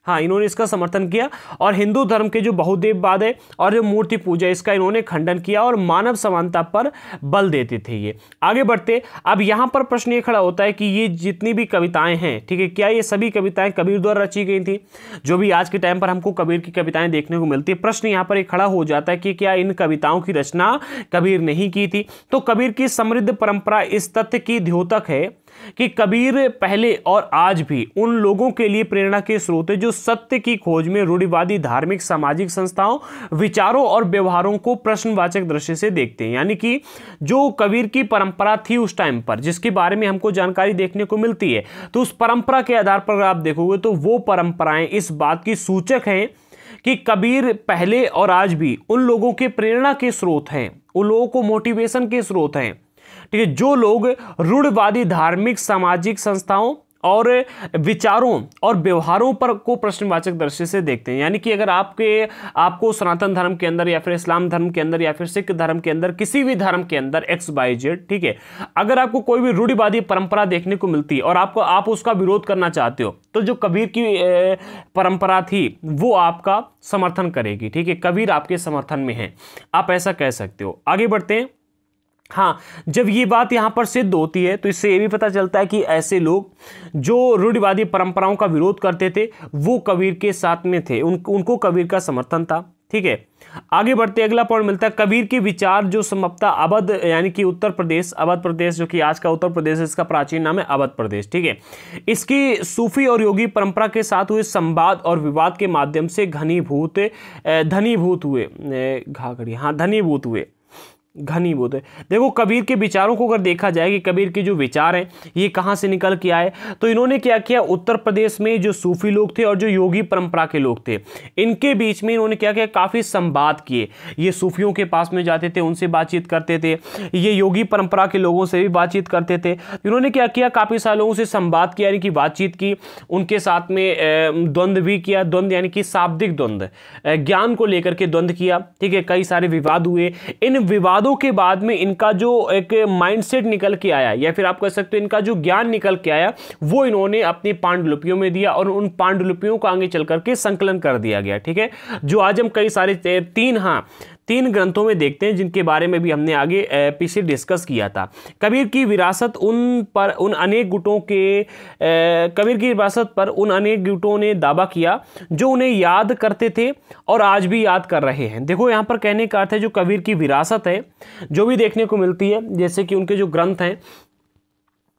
हाँ, इन्होंने इसका समर्थन किया और हिंदू धर्म के जो बहुदेववाद है और जो मूर्ति पूजा, इसका इन्होंने खंडन किया और मानव समानता पर बल देते थे ये। आगे बढ़ते, अब यहाँ पर प्रश्न ये खड़ा होता है कि ये जितनी भी कविताएं हैं, ठीक है, क्या ये सभी कविताएं कबीर द्वारा रची गई थी? जो भी आज के टाइम पर हमको कबीर की कविताएं देखने को मिलती है, प्रश्न यहाँ पर एक खड़ा हो जाता है कि क्या इन कविताओं की रचना कबीर नहीं की थी? तो कबीर की समृद्ध परंपरा इस तथ्य की द्योतक है कि कबीर पहले और आज भी उन लोगों के लिए प्रेरणा के स्रोत है जो सत्य की खोज में रूढ़िवादी धार्मिक सामाजिक संस्थाओं, विचारों और व्यवहारों को प्रश्नवाचक दृष्टि से देखते हैं। यानी कि जो कबीर की परंपरा थी उस टाइम पर, जिसके बारे में हमको जानकारी देखने को मिलती है, तो उस परंपरा के आधार पर आप देखोगे तो वो परंपराएं इस बात की सूचक हैं कि कबीर पहले और आज भी उन लोगों के प्रेरणा के स्रोत हैं, उन लोगों को मोटिवेशन के स्रोत हैं, ठीक है, जो लोग रूढ़िवादी धार्मिक सामाजिक संस्थाओं और विचारों और व्यवहारों पर को प्रश्नवाचक दृष्टि से देखते हैं। यानी कि अगर आपको सनातन धर्म के अंदर या फिर इस्लाम धर्म के अंदर या फिर सिख धर्म के अंदर, किसी भी धर्म के अंदर XYZ, ठीक है, अगर आपको कोई भी रूढ़िवादी परंपरा देखने को मिलती है और आप उसका विरोध करना चाहते हो, तो जो कबीर की परंपरा थी वो आपका समर्थन करेगी। ठीक है, कबीर आपके समर्थन में है, आप ऐसा कह सकते हो। आगे बढ़ते हैं। हाँ, जब ये बात यहाँ पर सिद्ध होती है तो इससे ये भी पता चलता है कि ऐसे लोग जो रूढ़िवादी परंपराओं का विरोध करते थे वो कबीर के साथ में थे, उनको कबीर का समर्थन था। ठीक है, आगे बढ़ते अगला पॉइंट मिलता है, कबीर के विचार जो संभवतः अवध यानी कि उत्तर प्रदेश, अवध प्रदेश जो कि आज का उत्तर प्रदेश है, इसका प्राचीन नाम है अवध प्रदेश। ठीक है, इसकी सूफी और योगी परंपरा के साथ हुए संवाद और विवाद के माध्यम से घनीभूत है। देखो, कबीर के विचारों को अगर देखा जाए कि कबीर के जो विचार हैं ये कहाँ से निकल के आए, तो इन्होंने क्या किया, उत्तर प्रदेश में जो सूफी लोग थे और जो योगी परंपरा के लोग थे, इनके बीच में इन्होंने क्या किया, काफ़ी संवाद किए। ये सूफियों के पास में जाते थे, उनसे बातचीत करते थे, ये योगी परंपरा के लोगों से भी बातचीत करते थे। इन्होंने क्या किया, काफ़ी सारे लोगों से संवाद किया, यानी कि बातचीत की, उनके साथ में द्वंद्व भी किया। द्वंद्व यानी कि शाब्दिक द्वंद्व, ज्ञान को लेकर के द्वंद्व किया। ठीक है, कई सारे विवाद हुए। इन विवादों के बाद में इनका जो एक माइंडसेट निकल के आया, या फिर आप कह सकते हो इनका जो ज्ञान निकल के आया, वो इन्होंने अपनी पांडुलिपियों में दिया और उन पांडुलिपियों को आगे चल करके संकलन कर दिया गया। ठीक है, जो आज हम कई सारे तीन ग्रंथों में देखते हैं, जिनके बारे में भी हमने आगे पीछे डिस्कस किया था। कबीर की विरासत पर उन अनेक गुटों ने दावा किया जो उन्हें याद करते थे और आज भी याद कर रहे हैं। देखो, यहाँ पर कहने का अर्थ है जो कबीर की विरासत है, जो भी देखने को मिलती है, जैसे कि उनके जो ग्रंथ हैं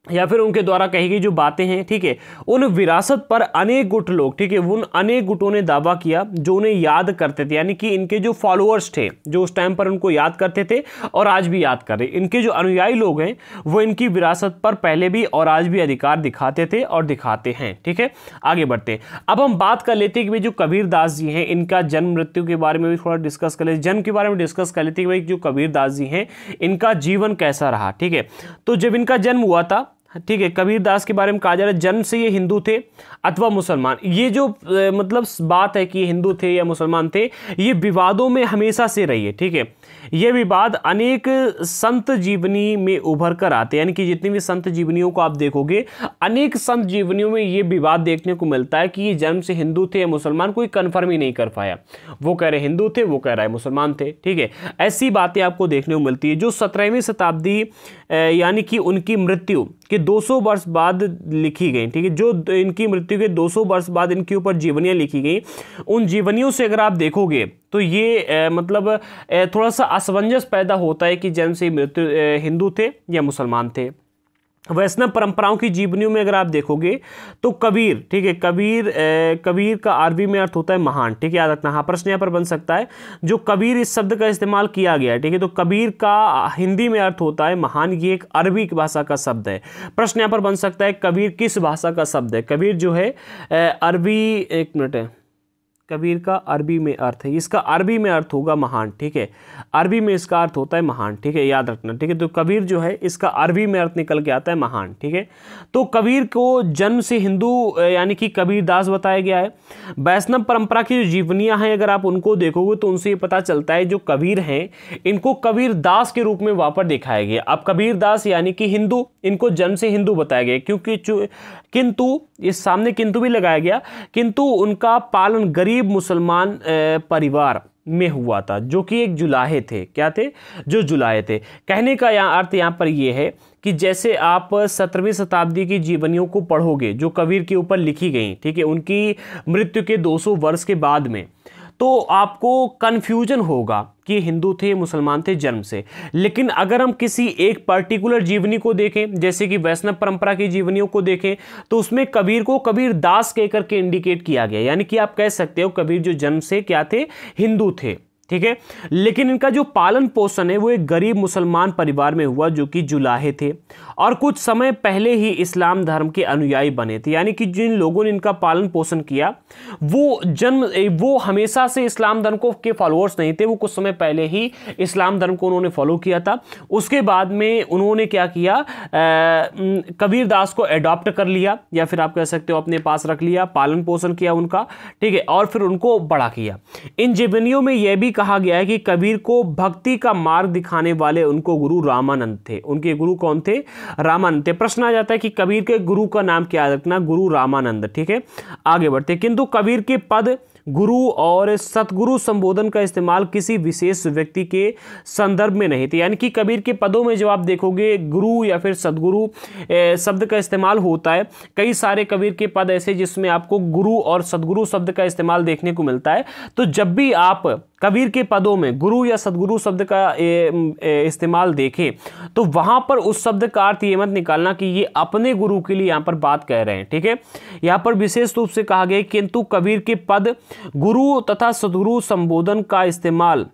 या फिर उनके द्वारा कही गई जो बातें हैं, ठीक है, उन विरासत पर अनेक गुट लोग, ठीक है, उन अनेक गुटों ने दावा किया जो उन्हें याद करते थे। यानी कि इनके जो फॉलोअर्स थे, जो उस टाइम पर उनको याद करते थे और आज भी याद कर रहे, इनके जो अनुयायी लोग हैं वो इनकी विरासत पर पहले भी और आज भी अधिकार दिखाते थे और दिखाते हैं। ठीक है, आगे बढ़ते हैं। अब हम बात कर लेते हैं कि भाई जो कबीर दास जी हैं, इनका जन्म मृत्यु के बारे में भी थोड़ा डिस्कस कर लेते, जन्म के बारे में डिस्कस कर लेते हैं कि भाई जो कबीर दास जी हैं इनका जीवन कैसा रहा। ठीक है, तो जब इनका जन्म हुआ था, ठीक है, कबीर दास के बारे में कहा जा रहा है जन्म से ये हिंदू थे अथवा मुसलमान। ये जो मतलब बात है कि हिंदू थे या मुसलमान थे, ये विवादों में हमेशा से रही है। ठीक है, ये विवाद अनेक संत जीवनी में उभर कर आते हैं। यानी कि जितनी भी संत जीवनियों को आप देखोगे, अनेक संत जीवनियों में ये विवाद देखने को मिलता है कि ये जन्म से हिंदू थे या मुसलमान, कोई कन्फर्म ही नहीं कर पाया। वो कह रहे हिंदू थे, वो कह रहा है मुसलमान थे। ठीक है, ऐसी बातें आपको देखने को मिलती है। जो 17वीं शताब्दी यानी कि उनकी मृत्यु के 200 वर्ष बाद लिखी गई, ठीक है, जो इनकी मृत्यु के 200 वर्ष बाद इनके ऊपर जीवनियाँ लिखी गई, उन जीवनियों से अगर आप देखोगे तो ये मतलब थोड़ा सा असमंजस पैदा होता है कि जन्म से मृत्यु हिंदू थे या मुसलमान थे। वैष्णव परंपराओं की जीवनियों में अगर आप देखोगे तो कबीर, ठीक है, कबीर का अरबी में अर्थ होता है महान। ठीक है, याद रखना। हाँ, प्रश्न यहाँ पर बन सकता है, जो कबीर इस शब्द का इस्तेमाल किया गया है, ठीक है, तो कबीर का हिंदी में अर्थ होता है महान। ये एक अरबी भाषा का शब्द है। प्रश्न यहाँ पर बन सकता है कबीर किस भाषा का शब्द है। कबीर जो है अरबी, एक मिनट है, कबीर का अरबी में अर्थ है, इसका अरबी में अर्थ होगा महान। ठीक है, अरबी में इसका अर्थ होता है महान। ठीक है, याद रखना। ठीक है, तो कबीर जो है इसका अरबी में अर्थ निकल के आता है महान। ठीक है, तो कबीर को जन्म से हिंदू यानी कि कबीर दास बताया गया है। वैष्णव परंपरा की जो जीवनियाँ हैं अगर आप उनको देखोगे तो उनसे ये पता चलता है जो कबीर हैं इनको कबीर दास के रूप में वहाँ पर दिखाया गया। अब कबीर दास यानी कि हिंदू, इनको जन्म से हिंदू बताया गया, क्योंकि किंतु इस सामने किंतु भी लगाया गया, किंतु उनका पालन गरीब मुसलमान परिवार में हुआ था, जो कि एक जुलाहे थे। क्या थे? जो जुलाहे थे। कहने का अर्थ यहाँ पर ये है कि जैसे आप 17वीं शताब्दी की जीवनियों को पढ़ोगे जो कबीर के ऊपर लिखी गई, ठीक है, उनकी मृत्यु के 200 वर्ष के बाद में, तो आपको कन्फ्यूजन होगा कि हिंदू थे मुसलमान थे जन्म से। लेकिन अगर हम किसी एक पर्टिकुलर जीवनी को देखें, जैसे कि वैष्णव परंपरा की जीवनियों को देखें, तो उसमें कबीर को कबीर दास कहकर के इंडिकेट किया गया। यानी कि आप कह सकते हो कबीर जो जन्म से क्या थे? हिंदू थे। ठीक है। लेकिन इनका जो पालन पोषण है वो एक गरीब मुसलमान परिवार में हुआ जो कि जुलाहे थे और कुछ समय पहले ही इस्लाम धर्म के अनुयायी बने थे। यानी कि जिन लोगों ने इनका पालन पोषण किया वो हमेशा से इस्लाम धर्म के फॉलोअर्स नहीं थे, वो कुछ समय पहले ही इस्लाम धर्म को उन्होंने फॉलो किया था। उसके बाद में उन्होंने क्या किया, कबीर दास को एडॉप्ट कर लिया या फिर आप कह सकते हो अपने पास रख लिया, पालन पोषण किया उनका, ठीक है, और फिर उनको बड़ा किया। इन जीवनियों में यह भी कहा गया है कि कबीर को भक्ति का मार्ग दिखाने वाले उनको गुरु रामानंद थे। उनके गुरु कौन थे? रामानंद थे। प्रश्न आ जाता है कि कबीर के गुरु का नाम क्या रखना? गुरु रामानंद। ठीक है, आगे बढ़ते। किंतु कबीर के पद, गुरु और सतगुरु संबोधन का इस्तेमाल किसी विशेष व्यक्ति के संदर्भ में नहीं थे। यानी कि कबीर के पदों में जब आप देखोगे गुरु या फिर सतगुरु शब्द का इस्तेमाल होता है। कई सारे कबीर के पद ऐसे जिसमें आपको गुरु और सतगुरु शब्द का इस्तेमाल देखने को मिलता है। तो जब भी आप कबीर के पदों में गुरु या सतगुरु शब्द का इस्तेमाल देखें तो वहां पर उस शब्द का अर्थ ये मत निकालना कि ये अपने गुरु के लिए यहां पर बात कह रहे हैं। ठीक है, यहां पर विशेष रूप से कहा गया किंतु कबीर के पद, गुरु तथा सतगुरु संबोधन का इस्तेमाल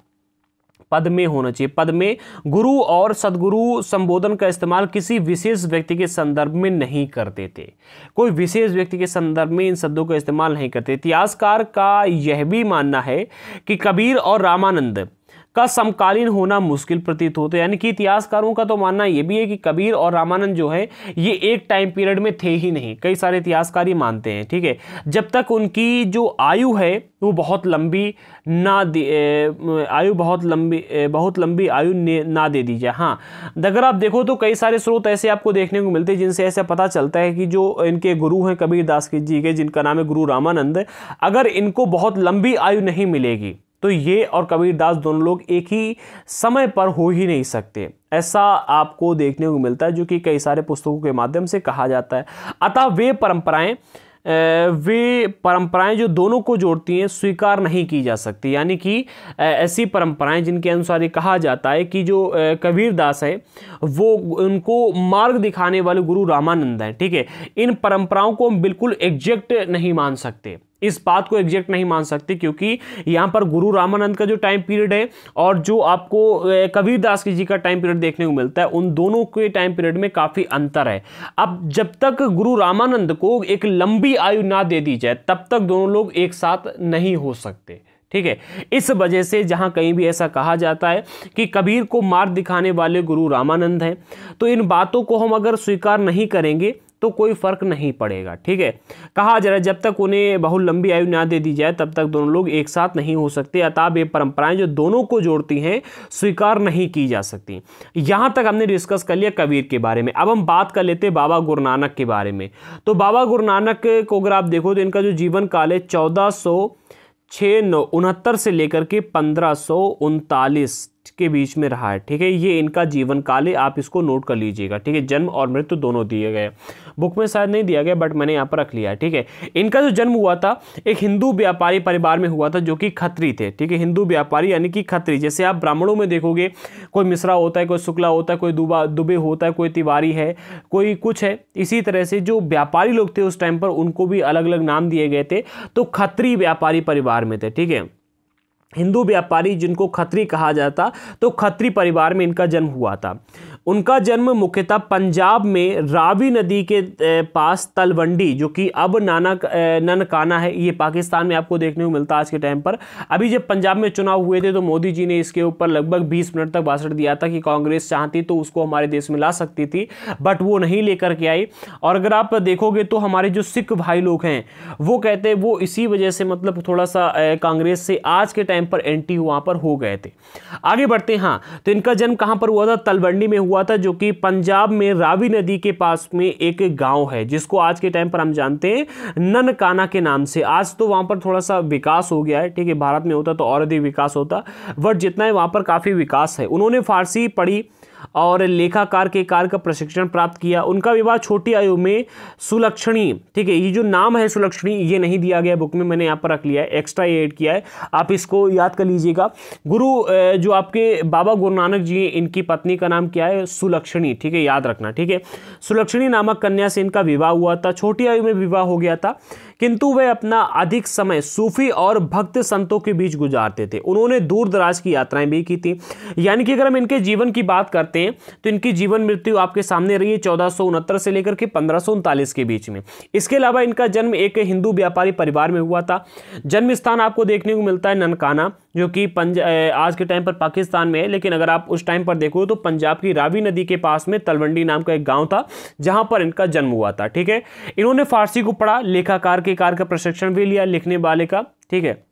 पद में होना चाहिए। पद में गुरु और सदगुरु संबोधन का इस्तेमाल किसी विशेष व्यक्ति के संदर्भ में नहीं करते थे। कोई विशेष व्यक्ति के संदर्भ में इन शब्दों का इस्तेमाल नहीं करते। इतिहासकार का यह भी मानना है कि कबीर और रामानंद का समकालीन होना मुश्किल प्रतीत होता है। यानी कि इतिहासकारों का तो मानना यह भी है कि कबीर और रामानंद जो है ये एक टाइम पीरियड में थे ही नहीं। कई सारे इतिहासकार ये मानते हैं। ठीक है, जब तक उनकी जो आयु है वो बहुत लंबी बहुत लंबी आयु ना दे दी जाए। हाँ, अगर आप देखो तो कई सारे स्रोत ऐसे आपको देखने को मिलते हैं जिनसे ऐसा पता चलता है कि जो इनके गुरु हैं कबीर दास जी के, जिनका नाम है गुरु रामानंद, अगर इनको बहुत लंबी आयु नहीं मिलेगी तो ये और कबीर दास दोनों लोग एक ही समय पर हो ही नहीं सकते। ऐसा आपको देखने को मिलता है जो कि कई सारे पुस्तकों के माध्यम से कहा जाता है। अतः वे परंपराएं जो दोनों को जोड़ती हैं स्वीकार नहीं की जा सकती। यानी कि ऐसी परंपराएं जिनके अनुसार ये कहा जाता है कि जो कबीर दास है वो उनको मार्ग दिखाने वाले गुरु रामानंद हैं। ठीक है, इन परंपराओं को हम बिल्कुल एग्जैक्ट नहीं मान सकते, इस बात को एग्जैक्ट नहीं मान सकते, क्योंकि यहाँ पर गुरु रामानंद का जो टाइम पीरियड है और जो आपको कबीर दास जी का टाइम पीरियड देखने को मिलता है उन दोनों के टाइम पीरियड में काफी अंतर है। अब जब तक गुरु रामानंद को एक लंबी आयु ना दे दी जाए तब तक दोनों लोग एक साथ नहीं हो सकते। ठीक है, इस वजह से जहां कहीं भी ऐसा कहा जाता है कि कबीर को मार्ग दिखाने वाले गुरु रामानंद हैं तो इन बातों को हम अगर स्वीकार नहीं करेंगे तो कोई फर्क नहीं पड़ेगा। ठीक है, कहा जा रहा है जब तक उन्हें बहुत लंबी आयु ना दे दी जाए तब तक दोनों लोग एक साथ नहीं हो सकते। अतः ये परंपराएं जो दोनों को जोड़ती हैं स्वीकार नहीं की जा सकती। यहां तक हमने डिस्कस कर लिया कबीर के बारे में। अब हम बात कर लेते हैं बाबा गुरु नानक के बारे में। तो बाबा गुरु नानक को अगर आप देखो तो इनका जो जीवन काल है 1469 से लेकर के 1539 के बीच में रहा है। ठीक है, ये इनका जीवन काल है, आप इसको नोट कर लीजिएगा। ठीक है, जन्म और मृत्यु दोनों दिए गए, बुक में शायद नहीं दिया गया बट मैंने यहाँ पर रख लिया है। ठीक है, इनका जो जन्म हुआ था एक हिंदू व्यापारी परिवार में हुआ था जो कि खत्री थे। ठीक है, हिंदू व्यापारी यानी कि खत्री। जैसे आप ब्राह्मणों में देखोगे कोई मिश्रा होता है, कोई शुक्ला होता है, कोई दुबे होता है, कोई तिवारी है, कोई कुछ है। इसी तरह से जो व्यापारी लोग थे उस टाइम पर उनको भी अलग अलग नाम दिए गए थे। तो खत्री व्यापारी परिवार में थे। ठीक है, हिंदू व्यापारी जिनको खत्री कहा जाता, तो खत्री परिवार में इनका जन्म हुआ था। उनका जन्म मुख्यतः पंजाब में रावी नदी के पास तलवंडी, जो कि अब ननकाना है, ये पाकिस्तान में आपको देखने को मिलता है आज के टाइम पर। अभी जब पंजाब में चुनाव हुए थे तो मोदी जी ने इसके ऊपर लगभग 20 मिनट तक भाषण दिया था कि कांग्रेस चाहती तो उसको हमारे देश में ला सकती थी, बट वो नहीं लेकर के आई। और अगर आप देखोगे तो हमारे जो सिख भाई लोग हैं वो कहते हैं वो इसी वजह से मतलब थोड़ा सा कांग्रेस से आज के टाइम पर एंटी वहां पर हो गए थे। आगे बढ़ते हैं। हाँ, तो इनका जन्म कहां पर हुआ था? तलवंडी में हुआ था, जो कि पंजाब में रावी नदी के पास में एक गांव है जिसको आज के टाइम पर हम जानते हैं ननकाना के नाम से। आज तो वहां पर थोड़ा सा विकास हो गया है। ठीक है, भारत में होता तो और अधिक विकास होता, बट जितना है वहां पर काफी विकास है। उन्होंने फारसी पढ़ी और लेखाकार के कार्य का प्रशिक्षण प्राप्त किया। उनका विवाह छोटी आयु में सुलक्षणी, ठीक है, ये जो नाम है सुलक्षणी ये नहीं दिया गया बुक में, मैंने यहाँ पर रख लिया है, एक्स्ट्रा ऐड किया है, आप इसको याद कर लीजिएगा। जो आपके बाबा गुरु नानक जी, इनकी पत्नी का नाम क्या है? सुलक्षणी। ठीक है, याद रखना। ठीक है, सुलक्षणी नामक कन्या से इनका विवाह हुआ था। छोटी आयु में विवाह हो गया था किंतु वे अपना अधिक समय सूफी और भक्त संतों के बीच गुजारते थे। उन्होंने दूर दराज की यात्राएं भी की थी। यानी कि अगर हम इनके जीवन की बात करते हैं तो इनकी जीवन मृत्यु आपके सामने रही है 1469 से लेकर के 1539 के बीच में। इसके अलावा इनका जन्म एक हिंदू व्यापारी परिवार में हुआ था। जन्म स्थान आपको देखने को मिलता है ननकाना, जो कि आज के टाइम पर पाकिस्तान में है, लेकिन अगर आप उस टाइम पर देखो तो पंजाब की रावी नदी के पास में तलवंडी नाम का एक गांव था जहां पर इनका जन्म हुआ था। ठीक है, इन्होंने फारसी को पढ़ा, लेखाकार के कार्य का प्रशिक्षण भी लिया, लिखने वाले का, ठीक है,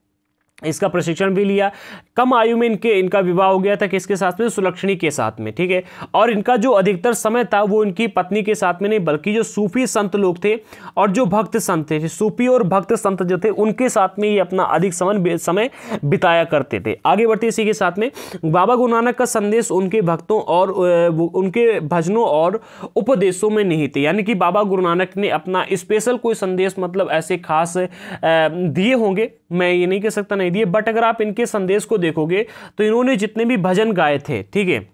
इसका प्रशिक्षण भी लिया। कम आयु में इनका विवाह हो गया था किसके साथ में? सुलक्षणी के साथ में। ठीक है, और इनका जो अधिकतर समय था वो इनकी पत्नी के साथ में नहीं, बल्कि जो सूफी संत लोग थे और जो भक्त संत थे, सूफी और भक्त संत जो थे उनके साथ में ये अपना अधिक समय बिताया करते थे। आगे बढ़ते इसी के साथ में बाबा गुरु नानक का संदेश उनके भक्तों और उनके भजनों और उपदेशों में निहित है। यानी कि बाबा गुरु नानक ने अपना स्पेशल कोई संदेश मतलब ऐसे खास दिए होंगे, मैं ये नहीं कह सकता नहीं दिए, बट अगर आप इनके संदेश को देखोगे तो इन्होंने जितने भी भजन गाए थे, ठीक है,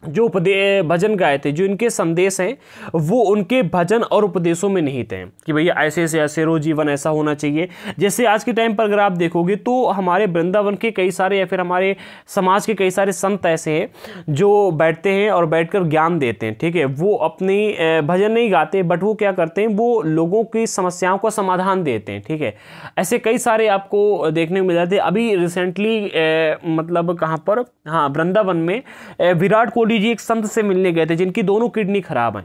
जो भजन गाए थे, जो इनके संदेश हैं वो उनके भजन और उपदेशों में निहित हैं कि भैया ऐसे से ऐसे रो, जीवन ऐसा होना चाहिए। जैसे आज के टाइम पर अगर आप देखोगे तो हमारे वृंदावन के कई सारे या फिर हमारे समाज के कई सारे संत ऐसे हैं जो बैठते हैं और बैठकर ज्ञान देते हैं। ठीक है, वो अपनी भजन नहीं गाते, बट वो क्या करते हैं, वो लोगों की समस्याओं का समाधान देते हैं। ठीक है, ऐसे कई सारे आपको देखने को मिल जाते हैं। अभी रिसेंटली मतलब कहाँ पर, हाँ, वृंदावन में विराट कोहली जी एक संत से मिलने गए थे जिनकी दोनों किडनी खराब हैं,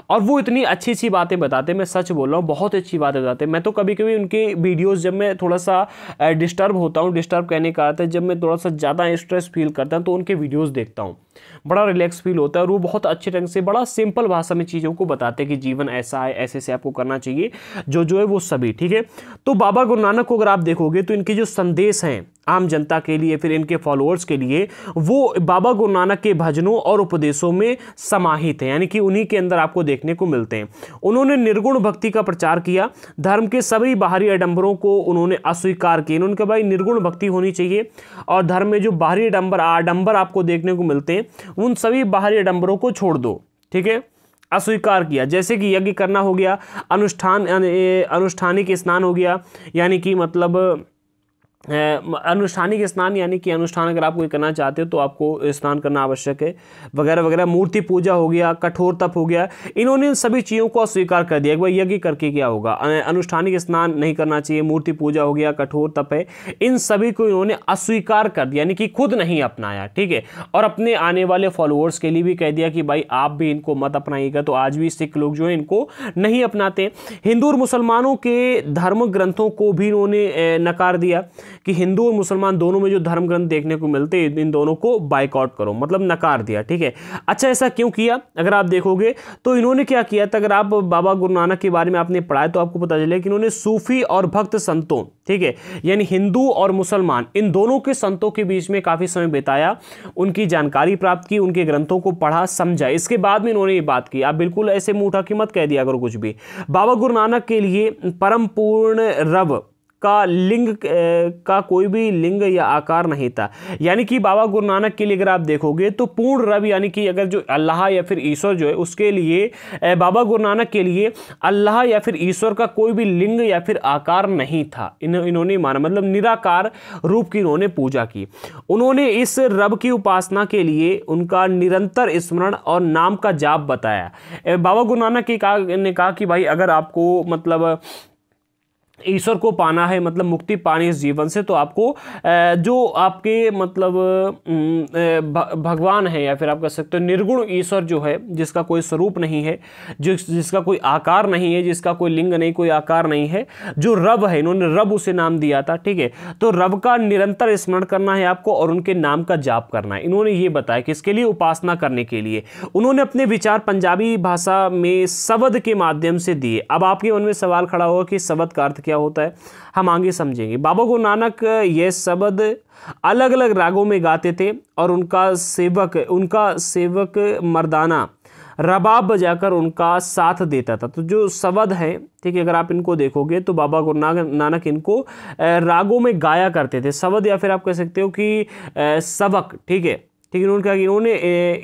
और वो इतनी अच्छी अच्छी बातें बताते, मैं सच बोल रहा हूँ, बहुत अच्छी बातें बताते। मैं तो कभी कभी उनके वीडियोस, जब मैं थोड़ा सा डिस्टर्ब होता हूँ, डिस्टर्ब कहने का आता है जब मैं थोड़ा सा ज़्यादा स्ट्रेस फील करता हूँ तो उनके वीडियोस देखता हूँ, बड़ा रिलैक्स फील होता है। और वो बहुत अच्छे ढंग से बड़ा सिंपल भाषा में चीज़ों को बताते हैं कि जीवन ऐसा है, ऐसे से आपको करना चाहिए, जो है वो सभी। ठीक है, तो बाबा गुरु नानक को अगर आप देखोगे तो इनके जो संदेश हैं आम जनता के लिए, फिर इनके फॉलोअर्स के लिए, वो बाबा गुरु नानक के भजनों और उपदेशों में समाहित है, यानी कि उन्हीं के अंदर आपको देखने को मिलते हैं। उन्होंने निर्गुण भक्ति का प्रचार किया, धर्म के सभी बाहरी आडंबरों को उन्होंने अस्वीकार किया। उन्होंने कहा भाई निर्गुण भक्ति होनी चाहिए, और धर्म में जो बाहरी आडंबर आपको देखने को मिलते हैं उन सभी बाहरी आडंबरों को छोड़ दो। ठीक है, अस्वीकार किया, जैसे कि यज्ञ करना हो गया, अनुष्ठानिक स्नान हो गया, यानी कि मतलब अनुष्ठानिक स्नान, यानी कि अनुष्ठान अगर आप कोई करना चाहते हो तो आपको स्नान करना आवश्यक है, वगैरह वगैरह। मूर्ति पूजा हो गया, कठोर तप हो गया, इन्होंने इन सभी चीज़ों को अस्वीकार कर दिया कि भाई यज्ञ करके क्या होगा, अनुष्ठानिक स्नान नहीं करना चाहिए, मूर्ति पूजा हो गया, कठोर तप है, इन सभी को इन्होंने अस्वीकार कर दिया, यानी कि खुद नहीं अपनाया। ठीक है, और अपने आने वाले फॉलोअर्स के लिए भी कह दिया कि भाई आप भी इनको मत अपनाइएगा। तो आज भी सिख लोग जो है इनको नहीं अपनाते। हिंदू और मुसलमानों के धर्म ग्रंथों को भी इन्होंने नकार दिया कि हिंदू और मुसलमान दोनों में जो धर्म ग्रंथ देखने को मिलते हैं इन दोनों को बाइकआउट करो, मतलब नकार दिया। ठीक है, अच्छा ऐसा क्यों किया? अगर आप देखोगे तो इन्होंने क्या किया था, अगर आप बाबा गुरु नानक के बारे में आपने पढ़ा है तो आपको पता चले कि इन्होंने सूफी और भक्त संतों, ठीक है, यानी हिंदू और मुसलमान, इन दोनों के संतों के बीच में काफी समय बिताया, उनकी जानकारी प्राप्त की, उनके ग्रंथों को पढ़ा, समझा। इसके बाद में इन्होंने ये बात की। आप बिल्कुल ऐसे मुंह उठा के मत कह दिया करो कुछ भी। बाबा गुरु नानक के लिए परम पूर्ण रब का लिंग का कोई भी लिंग या आकार नहीं था, यानी कि बाबा गुरु नानक के लिए अगर आप देखोगे तो पूर्ण रब, यानी कि अगर जो अल्लाह या फिर ईश्वर जो है उसके लिए बाबा गुरु नानक के लिए अल्लाह या फिर ईश्वर का कोई भी लिंग या फिर आकार नहीं था। इन्होंने माना, मतलब निराकार रूप की इन्होंने पूजा की। उन्होंने इस रब की उपासना के लिए उनका निरंतर स्मरण और नाम का जाप बताया। बाबा गुरु नानक ने कहा कि भाई अगर आपको मतलब ईश्वर को पाना है, मतलब मुक्ति पानी इस जीवन से, तो आपको जो आपके मतलब भगवान है या फिर आप कह सकते हो निर्गुण ईश्वर जो है, जिसका कोई स्वरूप नहीं है, जिसका कोई आकार नहीं है, जिसका कोई लिंग नहीं, कोई आकार नहीं है, जो रब है, इन्होंने रब उसे नाम दिया था। ठीक है, तो रब का निरंतर स्मरण करना है आपको और उनके नाम का जाप करना है। इन्होंने ये बताया कि इसके लिए उपासना करने के लिए उन्होंने अपने विचार पंजाबी भाषा में शब्द के माध्यम से दिए। अब आपके मन में सवाल खड़ा होगा कि शब्द का अर्थ क्या होता है, हम आगे समझेंगे। बाबा गुरु नानक ये शब्द अलग अलग रागों में गाते थे और उनका सेवक मर्दाना रबाब बजाकर उनका साथ देता था। तो जो शब्द है, ठीक है, अगर आप इनको देखोगे तो बाबा गुरु नानक इनको रागों में गाया करते थे। शब्द या फिर आप कह सकते हो कि सबक, ठीक है, ठीक है। इन्होंने क्या,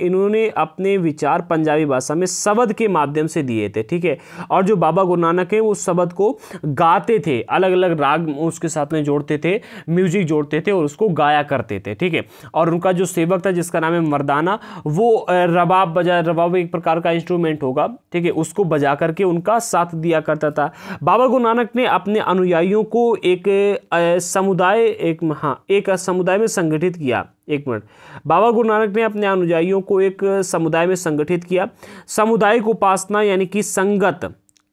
इन्होंने अपने विचार पंजाबी भाषा में शब्द के माध्यम से दिए थे, ठीक है। और जो बाबा गुरु नानक है वो शब्द को गाते थे, अलग अलग राग उसके साथ में जोड़ते थे, म्यूजिक जोड़ते थे और उसको गाया करते थे, ठीक है। और उनका जो सेवक था जिसका नाम है मर्दाना, वो रबाब एक प्रकार का इंस्ट्रूमेंट होगा, ठीक है, उसको बजा करके उनका साथ दिया करता था। बाबा गुरु नानक ने अपने अनुयायियों को एक समुदाय में संगठित किया। एक मिनट, बाबा गुरु नानक ने अपने अनुयायियों को एक समुदाय में संगठित किया। सामुदायिक उपासना यानी कि संगत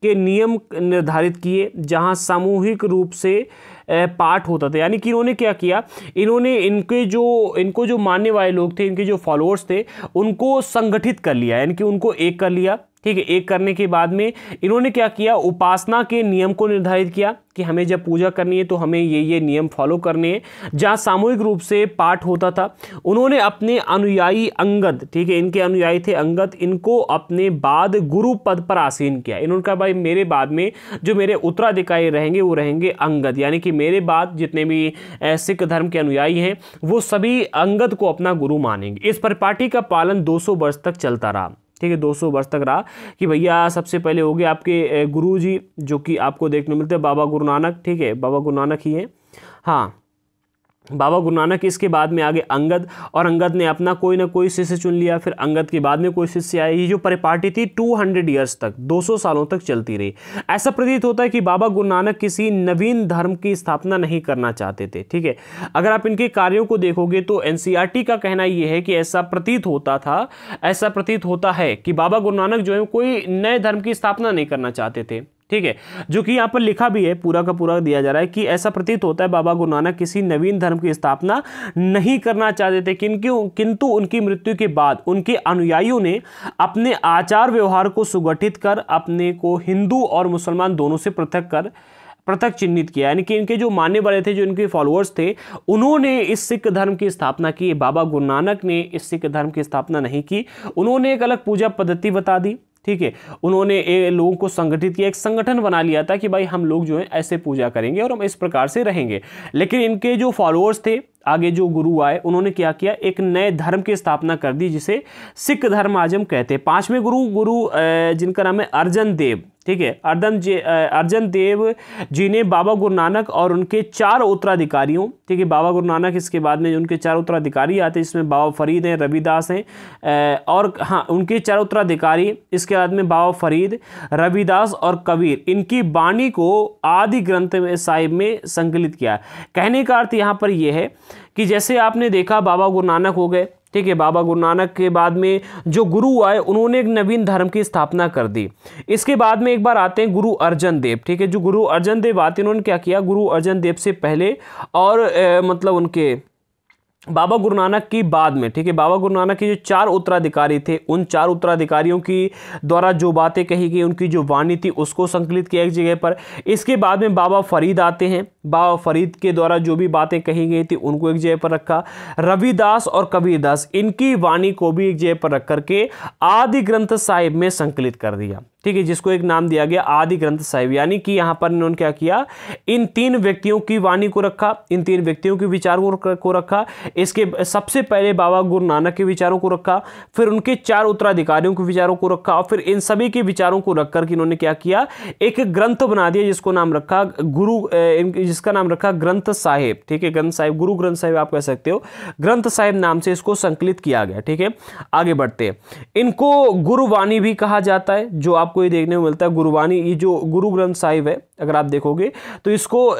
के नियम निर्धारित किए, जहां सामूहिक रूप से पाठ होता था। यानी कि इन्होंने क्या किया, इन्होंने इनको जो मानने वाले लोग थे, इनके जो फॉलोअर्स थे, उनको संगठित कर लिया, यानी कि उनको एक कर लिया, ठीक है। एक करने के बाद में इन्होंने क्या किया, उपासना के नियम को निर्धारित किया कि हमें जब पूजा करनी है तो हमें ये नियम फॉलो करने हैं। जहाँ सामूहिक रूप से पाठ होता था, उन्होंने अपने अनुयायी अंगद, ठीक है, इनके अनुयायी थे अंगद, इनको अपने बाद गुरु पद पर आसीन किया। इन्होंने कहा भाई मेरे बाद में जो मेरे उत्तराधिकारी रहेंगे वो रहेंगे अंगद, यानी कि मेरे बाद जितने भी सिख धर्म के अनुयायी हैं वो सभी अंगद को अपना गुरु मानेंगे। इस परिपाटी का पालन 200 वर्ष तक चलता रहा, ठीक है, 200 वर्ष तक रहा कि भैया सबसे पहले हो गए आपके गुरु जी, जो कि आपको देखने मिलते हैं बाबा गुरु नानक, ठीक है, बाबा गुरु नानक ही है, हाँ बाबा गुरु नानक। इसके बाद में आगे अंगद, और अंगद ने अपना कोई ना कोई शिष्य चुन लिया, फिर अंगद के बाद में कोई शिष्य आए। ये जो परिपाटी थी 200 ईयर्स तक, 200 सालों तक चलती रही। ऐसा प्रतीत होता है कि बाबा गुरु नानक किसी नवीन धर्म की स्थापना नहीं करना चाहते थे, ठीक है। अगर आप इनके कार्यों को देखोगे तो एनसीईआरटी का कहना यह है कि ऐसा प्रतीत होता है कि बाबा गुरु नानक जो है कोई नए धर्म की स्थापना नहीं करना चाहते थे, ठीक है। जो कि यहाँ पर लिखा भी है, पूरा का पूरा दिया जा रहा है कि ऐसा प्रतीत होता है बाबा गुरु नानक किसी नवीन धर्म की स्थापना नहीं करना चाहते थे, किंतु उनकी मृत्यु के बाद उनके अनुयायियों ने अपने आचार व्यवहार को सुगठित कर अपने को हिंदू और मुसलमान दोनों से पृथक चिन्हित किया। यानी कि इनके जो मानने वाले थे, जो इनके फॉलोअर्स थे, उन्होंने इस सिख धर्म की स्थापना की। बाबा गुरु नानक ने इस सिख धर्म की स्थापना नहीं की, उन्होंने एक अलग पूजा पद्धति बता दी, ठीक है। उन्होंने लोगों को संगठित किया, एक संगठन बना लिया था कि भाई हम लोग जो है ऐसे पूजा करेंगे और हम इस प्रकार से रहेंगे। लेकिन इनके जो फॉलोअर्स थे, आगे जो गुरु आए, उन्होंने क्या किया, एक नए धर्म की स्थापना कर दी जिसे सिख धर्म आज हम कहते हैं। 5वें गुरु जिनका नाम है अर्जन देव, ठीक है, अर्जन देव जी ने बाबा गुरु नानक और उनके 4 उत्तराधिकारियों, ठीक है, बाबा गुरु नानक इसके बाद में उनके 4 उत्तराधिकारी आते हैं, जिसमें बाबा फरीद हैं, रविदास हैं, और हाँ उनके 4 उत्तराधिकारी, इसके बाद में बाबा फरीद, रविदास और कबीर, इनकी वाणी को आदि ग्रंथ साहिब में संकलित किया। कहने का अर्थ यहाँ पर यह है कि जैसे आपने देखा बाबा गुरु नानक हो गए, ठीक है, बाबा गुरु नानक के बाद में जो गुरु आए उन्होंने एक नवीन धर्म की स्थापना कर दी। इसके बाद में एक बार आते हैं गुरु अर्जन देव, ठीक है। जो गुरु अर्जन देव आते हैं, उन्होंने क्या किया, गुरु अर्जन देव से पहले और मतलब उनके बाबा गुरु नानक की बाद में, ठीक है, बाबा गुरु नानक के जो 4 उत्तराधिकारी थे, उन 4 उत्तराधिकारियों की द्वारा जो बातें कही गई, उनकी जो वाणी थी, उसको संकलित किया एक जगह पर। इसके बाद में बाबा फरीद आते हैं, बाबा फरीद के द्वारा जो भी बातें कही गई थी उनको एक जगह पर रखा। रविदास और कबीरदास, इनकी वाणी को भी एक जगह पर रख करके आदि ग्रंथ साहिब में संकलित कर दिया, ठीक है, जिसको एक नाम दिया गया आदि ग्रंथ साहिब। यानी कि यहाँ पर इन्होंने क्या किया, इन 3 व्यक्तियों की वाणी को रखा, इन 3 व्यक्तियों के विचारों को रखा। इसके सबसे पहले बाबा गुरु नानक के विचारों को रखा, फिर उनके 4 उत्तराधिकारियों के विचारों को रखा, और फिर इन सभी के विचारों को रख करके इन्होंने क्या किया, एक ग्रंथ बना दिया जिसको नाम रखा जिसका नाम रखा ग्रंथ साहिब, ठीक है, ग्रंथ साहिब, गुरु ग्रंथ साहिब आप कह सकते हो, ग्रंथ साहिब नाम से इसको संकलित किया गया, ठीक है। आगे बढ़ते हैं, इनको गुरुवाणी भी कहा जाता है, जो आपको ये देखने को मिलता है गुरुवाणी। ये जो गुरु ग्रंथ साहिब है, अगर आप देखोगे तो इसको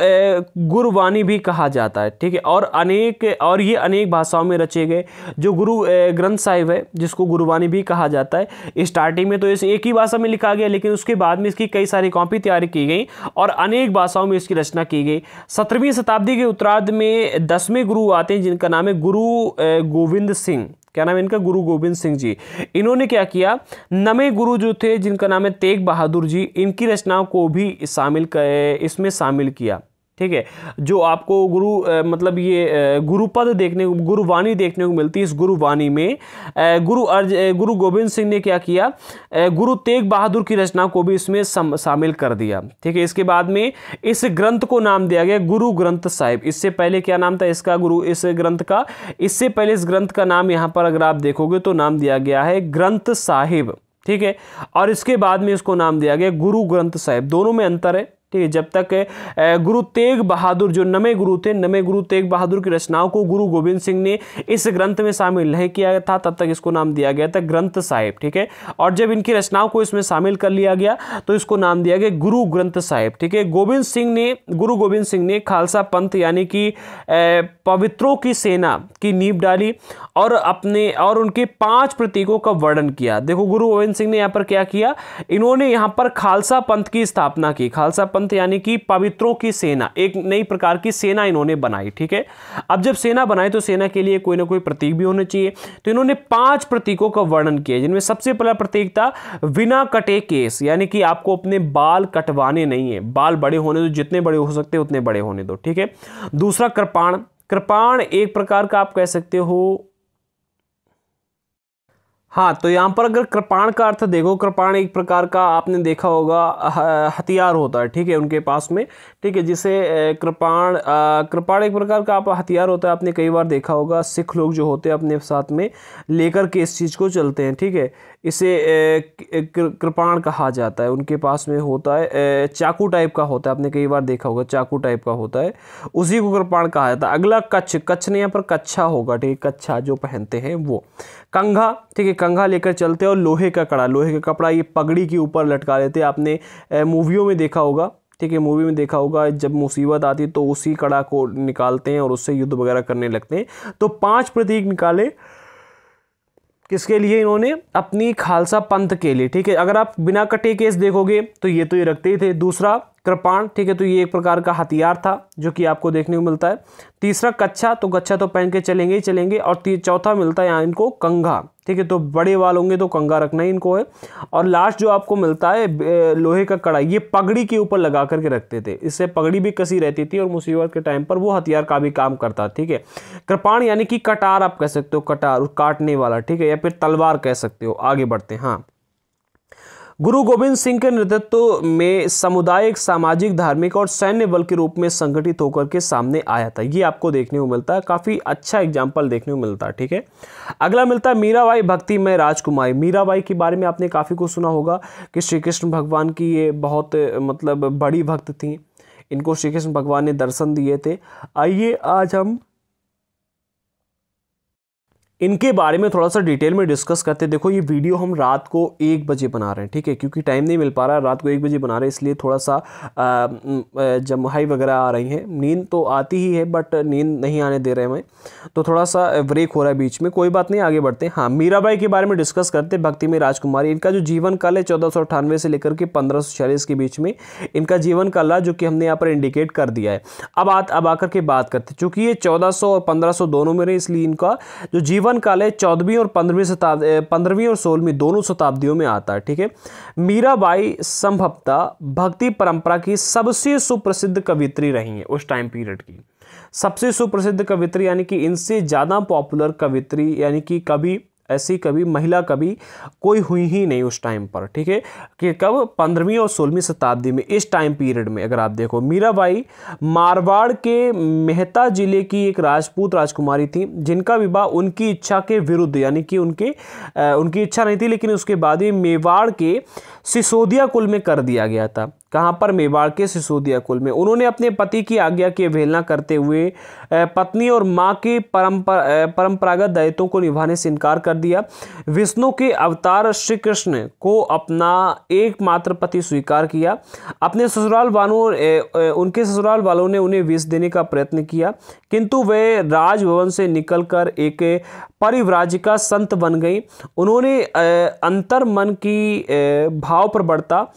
गुरुवाणी भी कहा जाता है, ठीक है। और ये अनेक भाषाओं में रचे गए जो गुरु ग्रंथ साहिब है, जिसको गुरुवाणी भी कहा जाता है। स्टार्टिंग में तो इसे एक ही भाषा में लिखा गया, लेकिन उसके बाद में इसकी कई सारी कॉपी तैयार की गई और अनेक भाषाओं में इसकी रचना की गई। 17वीं शताब्दी के उत्तरार्ध में 10वें गुरु आते हैं, जिनका नाम है गुरु गोविंद सिंह। क्या नाम है इनका, गुरु गोविंद सिंह जी। इन्होंने क्या किया, नवे गुरु जो थे जिनका नाम है तेग बहादुर जी, इनकी रचनाओं को भी इसमें शामिल किया। ठीक है, जो आपको मतलब ये गुरुपद देखने को, गुरुवाणी देखने को मिलती है। इस गुरुवाणी में गुरु गोविंद सिंह ने क्या किया, गुरु तेग बहादुर की रचना को भी इसमें शामिल कर दिया। ठीक है, इसके बाद में इस ग्रंथ को नाम दिया गया गुरु ग्रंथ साहिब। इससे पहले क्या नाम था इसका, इस ग्रंथ का, इससे पहले इस ग्रंथ का नाम यहाँ पर अगर आप देखोगे तो नाम दिया गया है ग्रंथ साहिब। ठीक है, और इसके बाद में इसको नाम दिया गया गुरु ग्रंथ साहिब। दोनों में अंतर है। ठीक है, जब तक गुरु तेग बहादुर जो नवे गुरु थे, नवे गुरु तेग बहादुर की रचनाओं को गुरु गोविंद सिंह ने इस ग्रंथ में शामिल नहीं किया था, तब तक इसको नाम दिया गया था ग्रंथ साहिब। ठीक है, और जब इनकी रचनाओं को इसमें शामिल कर लिया गया तो इसको नाम दिया गया गुरु ग्रंथ साहिब। ठीक है, गुरु गोविंद सिंह ने खालसा पंथ यानी कि पवित्रों की सेना की नींव डाली और उनके 5 प्रतीकों का वर्णन किया। देखो, गुरु गोविंद सिंह ने यहाँ पर क्या किया, इन्होंने यहाँ पर खालसा पंथ की स्थापना की। खालसा पंथ यानी कि पवित्रों की सेना, एक नई प्रकार की सेना इन्होंने बनाई। ठीक है, अब जब सेना बनाई तो सेना के लिए कोई ना कोई प्रतीक भी होने चाहिए, तो इन्होंने 5 प्रतीकों का वर्णन किया, जिनमें सबसे पहला प्रतीक था बिना कटे केस, यानी कि आपको अपने बाल कटवाने नहीं है, बाल बड़े होने दो, जितने बड़े हो सकते उतने बड़े होने दो। ठीक है, दूसरा कृपाण एक प्रकार का आप कह सकते हो, हाँ, तो यहाँ पर अगर कृपाण का अर्थ देखो, कृपाण एक प्रकार का आपने देखा होगा हथियार होता है। ठीक है, उनके पास में, ठीक है, जिसे कृपाण एक प्रकार का आप हथियार होता है। आपने कई बार देखा होगा सिख लोग जो होते हैं अपने साथ में लेकर के इस चीज़ को चलते हैं। ठीक है, इसे कृपाण कहा जाता है। उनके पास में होता है चाकू टाइप का होता है, आपने कई बार देखा होगा चाकू टाइप का होता है, उसी को कृपाण कहा जाता है। अगला कच्छ ने यहाँ पर कच्छा होगा। ठीक है, कच्छा जो पहनते हैं वो। कंघा, ठीक है, कंघा लेकर चलते हैं। और लोहे का कपड़ा ये पगड़ी के ऊपर लटका लेते हैं। आपने मूवियों में देखा होगा। ठीक है, मूवी में देखा होगा, जब मुसीबत आती है तो उसी कड़ा को निकालते हैं और उससे युद्ध वगैरह करने लगते हैं। तो 5 प्रतीक निकाले किसके लिए, इन्होंने अपनी खालसा पंथ के लिए। ठीक है, अगर आप बिना कटे केस देखोगे तो ये रखते ही थे। दूसरा कृपाण, ठीक है, तो ये एक प्रकार का हथियार था जो कि आपको देखने को मिलता है। तीसरा कच्छा तो पहन के चलेंगे ही चलेंगे। और चौथा मिलता है यहाँ इनको कंघा। ठीक है, तो बड़े वाल होंगे तो कंघा रखना ही इनको है। और लास्ट जो आपको मिलता है लोहे का कड़ा, ये पगड़ी के ऊपर लगा करके रखते थे, इससे पगड़ी भी कसी रहती थी और मुसीबत के टाइम पर वो हथियार का भी काम करता। ठीक है, कृपाण यानी कि कटार आप कह सकते हो, कटार काटने वाला। ठीक है, या फिर तलवार कह सकते हो। आगे बढ़ते हैं। हाँ, गुरु गोविंद सिंह के नेतृत्व में सामुदायिक, सामाजिक, धार्मिक और सैन्य बल के रूप में संगठित होकर के सामने आया था। ये आपको देखने को मिलता है, काफ़ी अच्छा एग्जाम्पल देखने को मिलता है। ठीक है, अगला मिलता है मीराबाई भक्तिमय राजकुमारी। मीराबाई के बारे में आपने काफ़ी कुछ सुना होगा कि श्री कृष्ण भगवान की ये बहुत मतलब बड़ी भक्त थी। इनको श्री कृष्ण भगवान ने दर्शन दिए थे। आइए आज हम इनके बारे में थोड़ा सा डिटेल में डिस्कस करते हैं। देखो, ये वीडियो हम रात को 1 बजे बना रहे हैं। ठीक है, क्योंकि टाइम नहीं मिल पा रहा है, रात को 1 बजे बना रहे हैं, इसलिए थोड़ा सा जमहाई वगैरह आ रही हैं। नींद तो आती ही है बट नींद नहीं आने दे रहे हैं, तो थोड़ा सा ब्रेक हो रहा है बीच में। कोई बात नहीं, आगे बढ़ते हैं। हाँ, मीराबाई के बारे में डिस्कस करते हैं, भक्ति में राजकुमारी। इनका जो जीवन काल है 1498 से लेकर के 1546 के बीच में इनका जीवन काल है, जो कि हमने यहाँ पर इंडिकेट कर दिया है। अब आकर के बात करते हैं। चूँकि ये 1400 और 1500 दोनों में रहे, इसलिए इनका जो जीवन काल है 14वीं और 15वीं और 16वीं दोनों शताब्दियों में आता है। ठीक है, मीराबाई संभवतः भक्ति परंपरा की सबसे सुप्रसिद्ध कवित्री रही हैं उस टाइम पीरियड की। सबसे सुप्रसिद्ध कवित्री यानी कि इनसे ज़्यादा पॉपुलर कवित्री यानी कि कवि, ऐसी कवि, महिला कवि कोई हुई ही नहीं उस टाइम पर। ठीक है, कि कब 15वीं और 16वीं शताब्दी में, इस टाइम पीरियड में अगर आप देखो। मीराबाई मारवाड़ के मेहता जिले की एक राजपूत राजकुमारी थी, जिनका विवाह उनकी इच्छा के विरुद्ध, यानी कि उनकी इच्छा नहीं थी, लेकिन उसके बाद ही मेवाड़ के सिसोदिया कुल में कर दिया गया था। कहाँ पर, मेवाड़ के सिसोदिया कुल में। उन्होंने अपने पति की आज्ञा की अवहेलना करते हुए पत्नी और माँ के परंपरागत दायित्वों को निभाने से इनकार कर दिया। विष्णु के अवतार श्री कृष्ण को अपना एकमात्र पति स्वीकार किया। उनके ससुराल वालों ने उन्हें विष देने का प्रयत्न किया, किंतु वे राजभवन से निकलकर एक परिव्राजिका संत बन गई। उन्होंने अंतर मन की भाव प्रबलता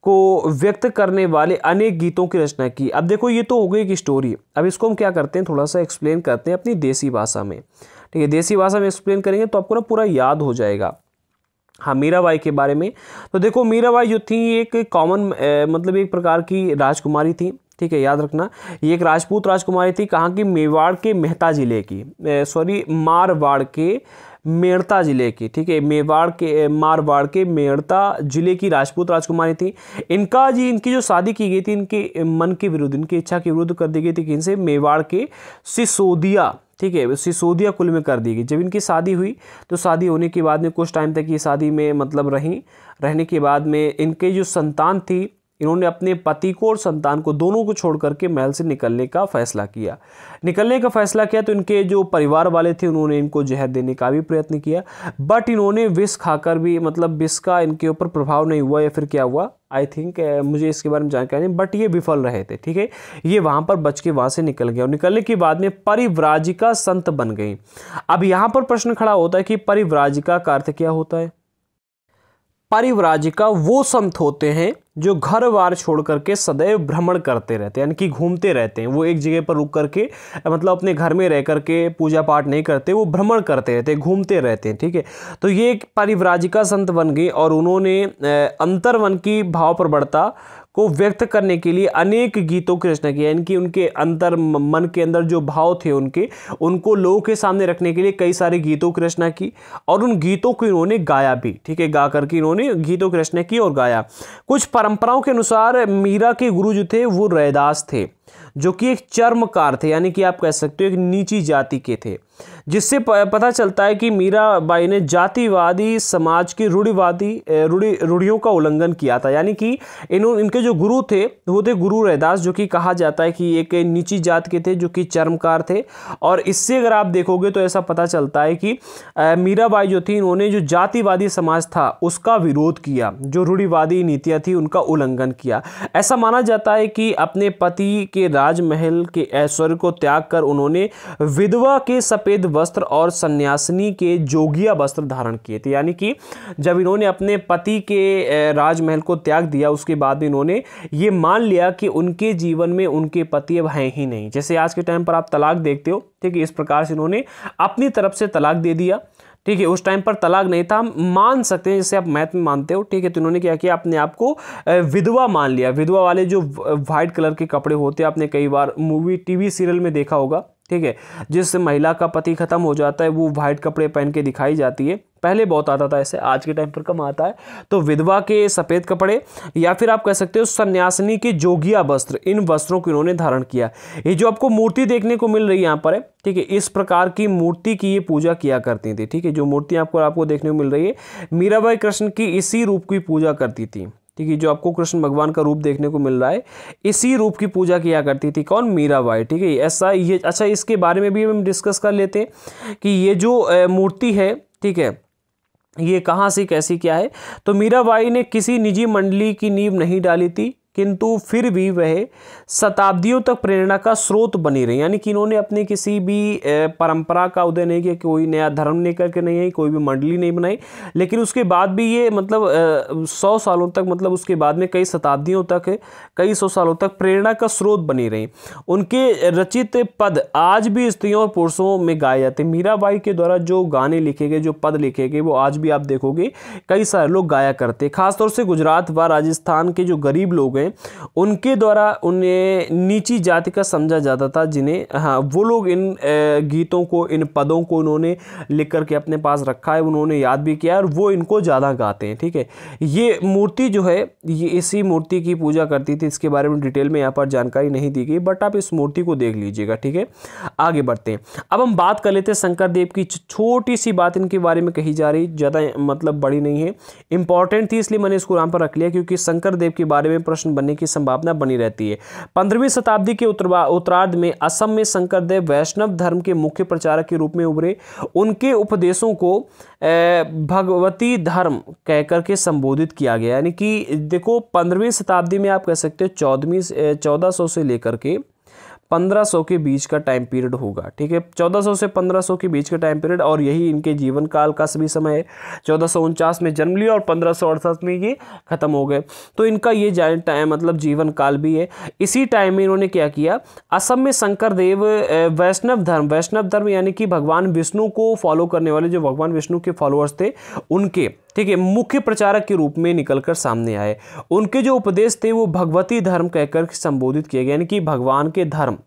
को व्यक्त करने वाले अनेक गीतों की रचना की। अब देखो, ये तो हो गई एक स्टोरी। अब इसको हम क्या करते हैं, थोड़ा सा एक्सप्लेन करते हैं अपनी देसी भाषा में। ठीक है, देसी भाषा में एक्सप्लेन करेंगे तो आपको ना पूरा याद हो जाएगा। हाँ, मीराबाई के बारे में तो देखो, मीराबाई जो थी एक कॉमन मतलब एक प्रकार की राजकुमारी थी। ठीक है, याद रखना। ये एक राजपूत राजकुमारी थी, कहाँ की? मेवाड़ के मेहता जिले की, मारवाड़ के मेड़ता जिले की, ठीक है, मारवाड़ के मेड़ता जिले की राजपूत राजकुमारी थी। इनकी जो शादी की गई थी इनके मन के विरुद्ध, इनकी इच्छा के विरुद्ध कर दी गई थी। किनसे? मेवाड़ के सिसोदिया, ठीक है, सिसोदिया कुल में कर दी गई। जब इनकी शादी हुई तो शादी होने के बाद में कुछ टाइम तक ये शादी में मतलब रहने के बाद में इनके जो संतान थी, इन्होंने अपने पति को और संतान को दोनों को छोड़ करके महल से निकलने का फैसला किया। तो इनके जो परिवार वाले थे उन्होंने इनको जहर देने का भी प्रयत्न किया, बट इन्होंने विष खाकर भी, मतलब विष का इनके ऊपर प्रभाव नहीं हुआ या फिर क्या हुआ, आई थिंक मुझे इसके बारे में जानकारी नहीं, बट ये विफल रहे थे। ठीक है, ये वहां पर बच के वहां से निकल गए और निकलने के बाद में परिव्राजिका संत बन गई। अब यहां पर प्रश्न खड़ा होता है कि परिव्राजिका का अर्थ क्या होता है? परिव्राजिका वो संत होते हैं जो घर बार छोड़ करके सदैव भ्रमण करते रहते हैं, यानी कि घूमते रहते हैं। वो एक जगह पर रुक करके मतलब अपने घर में रह करके पूजा पाठ नहीं करते, वो भ्रमण करते रहते हैं, घूमते रहते हैं। ठीक है, तो ये एक परिव्राजिका संत बन गई और उन्होंने अंतर्वन की भाव प्रवणता को व्यक्त करने के लिए अनेक गीतों की रचना की, यानी कि उनके अंतर मन के अंदर जो भाव थे उनको लोगों के सामने रखने के लिए कई सारे गीतों की रचना की और उन गीतों को इन्होंने गाया भी। ठीक है, गा करके इन्होंने गीतों की रचना की और गाया। कुछ परंपराओं के अनुसार मीरा के गुरु जो थे वो रैदास थे, जो कि एक चर्मकार थे, यानी कि आप कह सकते हो एक नीची जाति के थे, जिससे पता चलता है कि मीराबाई ने जातिवादी समाज की रूढ़ियों का उल्लंघन किया था। यानी कि इनके जो गुरु थे वो थे गुरु रैदास, जो कि कहा जाता है कि एक नीची जात के थे, जो कि चर्मकार थे। और इससे अगर आप देखोगे तो ऐसा पता चलता है कि मीराबाई जो थी इन्होंने जो जातिवादी समाज था उसका विरोध किया, जो रूढ़िवादी नीतियाँ थी उनका उल्लंघन किया। ऐसा माना जाता है कि अपने पति के राजमहल के ऐश्वर्य को त्याग कर उन्होंने विधवा के सफेद वस्त्र और सन्यासिनी के जोगिया वस्त्र धारण किए थे। यानी कि जब इन्होंने अपने पति के राजमहल को त्याग दिया उसके बाद इन्होंने ये मान लिया कि उनके जीवन में उनके पति अब हैं ही नहीं। जैसे आज के टाइम पर आप तलाक देखते हो, ठीक है, इस प्रकार से इन्होंने अपनी तरफ से तलाक दे दिया। ठीक है, उस टाइम पर तलाक नहीं था, हम मान सकते हैं, जैसे आप मैथ में मानते हो। ठीक है, तो इन्होंने क्या किया, अपने आप को विधवा मान लिया। विधवा वाले जो व्हाइट कलर के कपड़े होते हैं, आपने कई बार मूवी टीवी सीरियल में देखा होगा। ठीक है, जिस महिला का पति खत्म हो जाता है वो व्हाइट कपड़े पहन के दिखाई जाती है। पहले बहुत आता था ऐसे, आज के टाइम पर कम आता है। तो विधवा के सफ़ेद कपड़े या फिर आप कह सकते हो सन्यासिनी के जोगिया वस्त्र, इन वस्त्रों को इन्होंने धारण किया। ये जो आपको मूर्ति देखने को मिल रही है यहाँ पर है, ठीक है, इस प्रकार की मूर्ति की ये पूजा किया करती थी। ठीक है, जो मूर्ति आपको देखने को मिल रही है, मीराबाई कृष्ण की इसी रूप की पूजा करती थी। ठीक है, जो आपको कृष्ण भगवान का रूप देखने को मिल रहा है, इसी रूप की पूजा किया करती थी। कौन? मीराबाई। ठीक है, ऐसा ये अच्छा, इसके बारे में भी हम डिस्कस कर लेते हैं कि ये जो मूर्ति है, ठीक है, ये कहाँ से कैसी क्या है। तो मीराबाई ने किसी निजी मंडली की नींव नहीं डाली थी, किंतु फिर भी वह शताब्दियों तक प्रेरणा का स्रोत बनी रही। यानी कि इन्होंने अपने किसी भी परंपरा का उदय नहीं किया, कोई नया धर्म लेकर के नहीं आई, कोई भी मंडली नहीं बनाई, लेकिन उसके बाद भी ये मतलब 100 सालों तक, मतलब उसके बाद में कई शताब्दियों तक, कई 100 सालों तक प्रेरणा का स्रोत बनी रही। उनके रचित पद आज भी स्त्रियों और पुरुषों में गाए जाते हैं। मीराबाई के द्वारा जो गाने लिखे गए, जो पद लिखे गए, वो आज भी आप देखोगे कई सारे लोग गाया करते। खासतौर से गुजरात व राजस्थान के जो गरीब लोग उनके द्वारा उन्हें नीची जाति का समझा जाता था, जिन्हें वो लोग इन गीतों को, इन पदों को उन्होंने लिख करके अपने पास रखा है, उन्होंने याद भी किया और वो इनको ज़्यादा गाते हैं। ठीक है, ये मूर्ति जो है ये इसी मूर्ति की पूजा करती थी। इसके बारे में डिटेल में यहाँ पर जानकारी नहीं दी गई, बट आप इस मूर्ति को देख लीजिएगा। ठीक है, आगे बढ़ते हैं। अब हम बात कर लेते हैं शंकर देव की। छोटी सी बात इनके बारे में कही जा रही, ज़्यादा मतलब बड़ी नहीं है, इंपॉर्टेंट थी इसलिए मैंने इसको यहाँ पर रख लिया, क्योंकि शंकर देव के बारे में प्रश्न बनने की संभावना बनी रहती है। 15वीं शताब्दी के उत्तरार्ध में असम में शंकरदेव वैष्णव धर्म के मुख्य प्रचारक के रूप में उभरे। उनके उपदेशों को भगवती धर्म कहकर के संबोधित किया गया। यानी कि देखो 15वीं शताब्दी में आप कह सकते हो 1400 से लेकर के 1500 के बीच का टाइम पीरियड होगा। ठीक है, 1400 से 1500 के बीच का टाइम पीरियड, और यही इनके जीवन काल का सभी समय है। 1449 में जन्म लिया और 1568 में ये खत्म हो गए, तो इनका ये टाइम मतलब जीवन काल भी है। इसी टाइम में इन्होंने क्या किया, असम में शंकर देव वैष्णव धर्म यानी कि भगवान विष्णु को फॉलो करने वाले, जो भगवान विष्णु के फॉलोअर्स थे, उनके ठीक है, मुख्य प्रचारक के रूप में निकलकर सामने आए। उनके जो उपदेश थे वो भगवती धर्म कहकर संबोधित किए गए, यानी कि भगवान के धर्म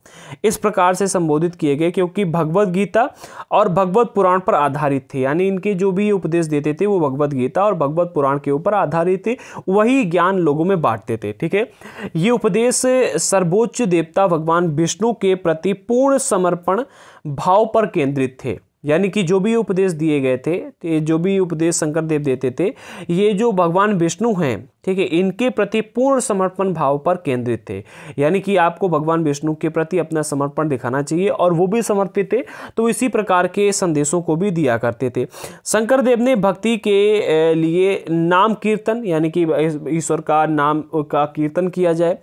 इस प्रकार से संबोधित किए गए, क्योंकि भगवत गीता और भगवत पुराण पर आधारित थे। यानी इनके जो भी उपदेश देते थे वो भगवत गीता और भगवत पुराण के ऊपर आधारित थे, वही ज्ञान लोगों में बांटते थे। ठीक है, ये उपदेश सर्वोच्च देवता भगवान विष्णु के प्रति पूर्ण समर्पण भाव पर केंद्रित थे। यानी कि जो भी उपदेश दिए गए थे, जो भी उपदेश शंकर देव देते थे, ये जो भगवान विष्णु हैं, ठीक है, इनके प्रति पूर्ण समर्पण भाव पर केंद्रित थे। यानी कि आपको भगवान विष्णु के प्रति अपना समर्पण दिखाना चाहिए और वो भी समर्पित थे, तो इसी प्रकार के संदेशों को भी दिया करते थे। शंकर देव ने भक्ति के लिए नाम कीर्तन, यानी कि ईश्वर का नाम का कीर्तन किया जाए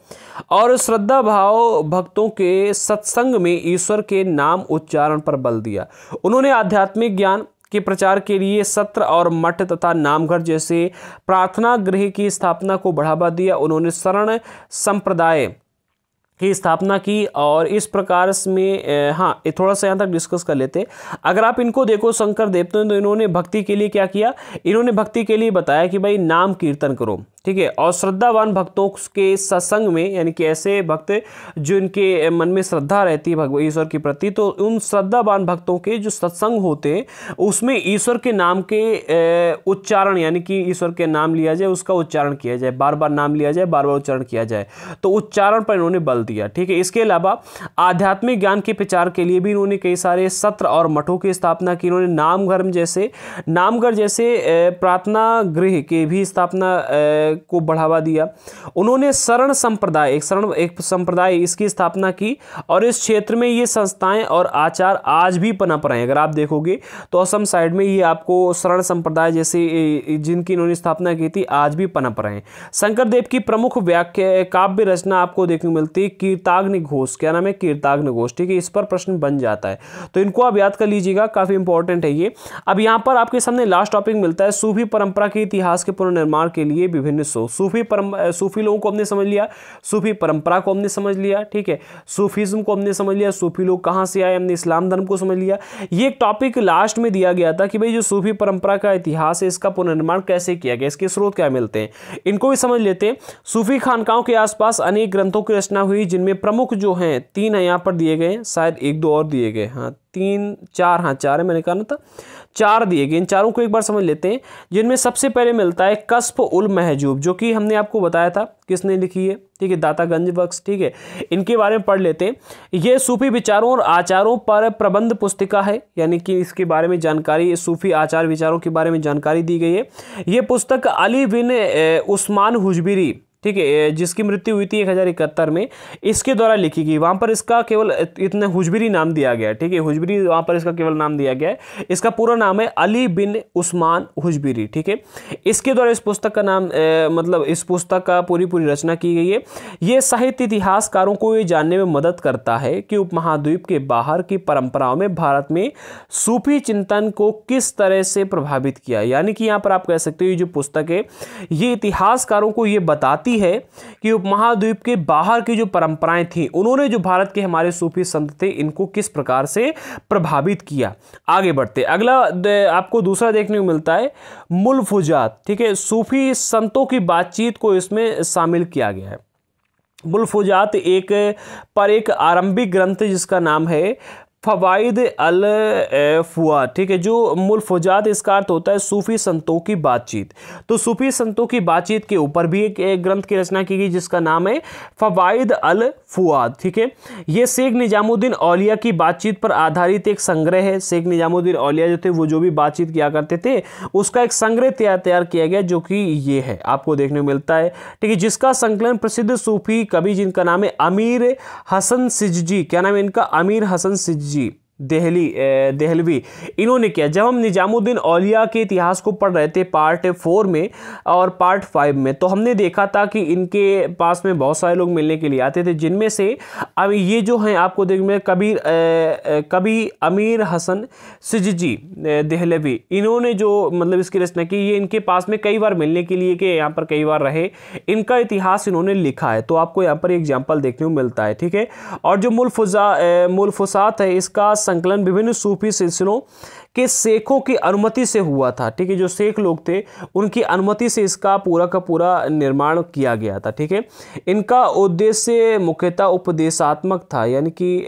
और श्रद्धा भाव भक्तों के सत्संग में ईश्वर के नाम उच्चारण पर बल दिया। उन्होंने आध्यात्मिक ज्ञान के प्रचार के लिए सत्र और मठ तथा नामघर जैसे प्रार्थना गृह की स्थापना को बढ़ावा दिया। उन्होंने शरण संप्रदाय की स्थापना की और इस प्रकार में हाँ, ये थोड़ा सा यहाँ तक डिस्कस कर लेते हैं। अगर आप इनको देखो शंकर देव, तो इन्होंने भक्ति के लिए क्या किया, इन्होंने भक्ति के लिए बताया कि भाई नाम कीर्तन करो, ठीक है, और श्रद्धावान भक्तों के सत्संग में, यानी कि ऐसे भक्त जो इनके मन में श्रद्धा रहती है भगवान ईश्वर के प्रति, तो उन श्रद्धावान भक्तों के जो सत्संग होते हैं उसमें ईश्वर के नाम के उच्चारण, यानी कि ईश्वर के नाम लिया जाए, उसका उच्चारण किया जाए, बार बार नाम लिया जाए, बार बार उच्चारण किया जाए, तो उच्चारण पर इन्होंने बल दिया। ठीक है, इसके अलावा आध्यात्मिक ज्ञान के प्रचार के लिए भी इन्होंने कई सारे सत्र और मठों की स्थापना की। इन्होंने नामघर जैसे प्रार्थना गृह के भी स्थापना को बढ़ावा दिया। उन्होंने शरण संप्रदाय, एक संप्रदाय इसकी स्थापना की और इस क्षेत्र में ये संस्थाएं और आचार आज भी पनप रहे हैं। अगर आप देखोगे तो असम साइड में ये आपको शरण संप्रदाय जैसे जिनकी इन्होंने स्थापना की थी आज भी पनप रहे हैं। शंकर देव की प्रमुख व्याख्या काव्य रचना आपको देखने को मिलती है कीर्ताग्नि घोष। क्या नाम है? कीर्ताग्नि घोष। ठीक है, इस पर प्रश्न बन जाता है, तो इनको आप याद कर लीजिएगा, काफी इंपॉर्टेंट है ये। अब यहाँ पर आपके सामने लास्ट टॉपिक मिलता है सूफी परंपरा के इतिहास के पुनर्निर्माण के लिए विभिन्न सूफी लोगों को हमने समझ लिया, सूफी परंपरा को हमने समझ लिया, ठीक है, सूफीज्म को हमने समझ लिया, सूफी लोग कहां से आए, हमने इस्लाम धर्म को समझ लिया। ये एक टॉपिक लास्ट में दिया गया था कि भाई जो सूफी परंपरा का इतिहास है इसका पुनर्निर्माण कैसे किया गया, इसके स्रोत क्या मिलते हैं, इनको भी समझ लेते हैं। सूफी खानकाओं के आसपास अनेक ग्रंथों की रचना हुई, जिनमें प्रमुख जो हैं 3 है यहाँ पर दिए गए, शायद 1-2 और दिए गए, हाँ 3-4 है, मैंने कहा ना था 4 दिए गए। इन चारों को एक बार समझ लेते हैं, जिनमें सबसे पहले मिलता है कश्फ उल महजूब, जो कि हमने आपको बताया था किसने लिखी है, ठीक है, दाता गंज बख्श। ठीक है, इनके बारे में पढ़ लेते हैं। ये सूफी विचारों और आचारों पर प्रबंध पुस्तिका है, यानी कि इसके बारे में जानकारी, सूफी आचार विचारों के बारे में जानकारी दी गई है। ये पुस्तक अली बिन उस्मान हुजबिरी, ठीक है, जिसकी मृत्यु हुई थी 1071 में, इसके द्वारा लिखी गई। वहां पर इसका केवल इतना हुजबिरी नाम दिया गया, ठीक है, हुजबिरी वहां पर इसका केवल नाम दिया गया है। इसका पूरा नाम है अली बिन उस्मान हुजबिरी। ठीक है, इसके द्वारा इस पुस्तक का नाम मतलब इस पुस्तक का पूरी रचना की गई है। ये साहित्य इतिहासकारों को ये जानने में मदद करता है कि उपमहाद्वीप के बाहर की परंपराओं में भारत में सूफी चिंतन को किस तरह से प्रभावित किया। यानी कि यहाँ पर आप कह सकते हो ये जो पुस्तक है ये इतिहासकारों को ये बताती है कि उपमहाद्वीप के बाहर की जो परंपराएं थी उन्होंने जो भारत के हमारे सूफी संत थे इनको किस प्रकार से प्रभावित किया। आगे बढ़ते, अगला आपको दूसरा देखने को मिलता है मुल्फुजात। ठीक है, सूफी संतों की बातचीत को इसमें शामिल किया गया है। मुल्फुजात एक आरंभिक ग्रंथ जिसका नाम है फवाइद अल फुआ। ठीक है, जो मुल्फुजात इसका अर्थ होता है सूफी संतों की बातचीत। तो सूफी संतों की बातचीत के ऊपर भी एक ग्रंथ की रचना की गई जिसका नाम है फवाइद अल फुआद। ठीक है, ये शेख निजामुद्दीन औलिया की बातचीत पर आधारित एक संग्रह है। शेख निजामुद्दीन औलिया जो थे वो जो भी बातचीत किया करते थे उसका एक संग्रह तैयार किया गया, जो कि ये है, आपको देखने को मिलता है। ठीक है, जिसका संकलन प्रसिद्ध सूफी कवि जिनका नाम है अमीर हसन सिजजी, क्या नाम है इनका, अमीर हसन सिजजी देहलवी, इन्होंने किया। जब हम निजामुद्दीन औलिया के इतिहास को पढ़ रहे थे पार्ट 4 में और पार्ट 5 में, तो हमने देखा था कि इनके पास में बहुत सारे लोग मिलने के लिए आते थे, जिनमें से अब ये जो हैं आपको देखने में कवि अमीर हसन सिजजी देहलवी, इन्होंने जो मतलब इसकी रचना की, ये इनके पास में कई बार मिलने के लिए कि यहाँ पर कई बार रहे, इनका इतिहास इन्होंने लिखा है। तो आपको यहाँ पर एग्जाम्पल देखने को मिलता है। ठीक है, और जो मुल्फुसात है इसका संकलन विभिन्न सूफी सिलसिलों के शेखों की अनुमति से हुआ था। ठीक है, जो शेख लोग थे उनकी अनुमति से इसका पूरा का पूरा निर्माण किया गया था। ठीक है, इनका उद्देश्य मुख्यतः उपदेशात्मक था, यानी कि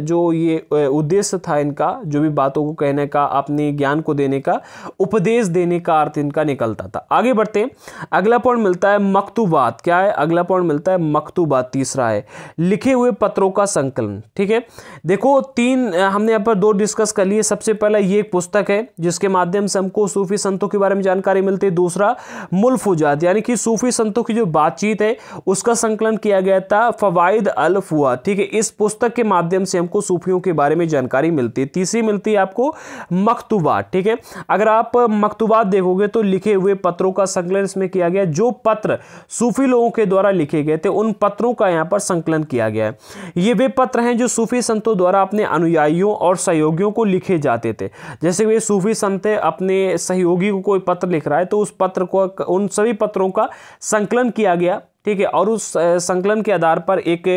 जो ये उद्देश्य था इनका, जो भी बातों को कहने का, अपने ज्ञान को देने का, उपदेश देने का अर्थ इनका निकलता था। आगे बढ़ते हैं, अगला पॉइंट मिलता है मकतूबात। क्या है अगला पॉइंट मिलता है? मकतूबात। तीसरा है लिखे हुए पत्रों का संकलन। ठीक है, देखो तीन हमने यहाँ पर दो डिस्कस कर लिए। सबसे पहला ये एक पुस्तक है जिसके माध्यम से हमको सूफी संतों के बारे में जानकारी मिलती है। दूसरा मुल्फुजात, यानी कि सूफी संतों की जो बातचीत है उसका संकलन किया गया था, फवाइद अल फुआद। ठीक है, इस पुस्तक के माध्यम से हमको सूफियों के बारे में जानकारी मिलती है। तीसरी मिलती है आपको मकतूबात। ठीक है, अगर आप मकतूबात देखोगे तो लिखे हुए पत्रों का संकलन इसमें किया गया। जो पत्र सूफी लोगों के द्वारा लिखे गए थे उन पत्रों का यहाँ पर संकलन किया गया है। ये वे पत्र हैं जो सूफी संतों द्वारा अपने अनुयायियों और सहयोगियों को लिखे जाते थे। जैसे वे सूफी संत अपने सहयोगी को कोई पत्र लिख रहा है तो उस पत्र को, उन सभी पत्रों का संकलन किया गया। ठीक है, और उस संकलन के आधार पर एक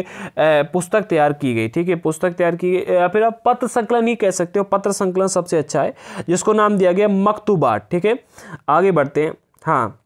पुस्तक तैयार की गई। ठीक है, पुस्तक तैयार की गई, या फिर आप पत्र संकलन ही कह सकते हो। पत्र संकलन सबसे अच्छा है, जिसको नाम दिया गया मकतूबात। ठीक है, आगे बढ़ते हैं। हाँ,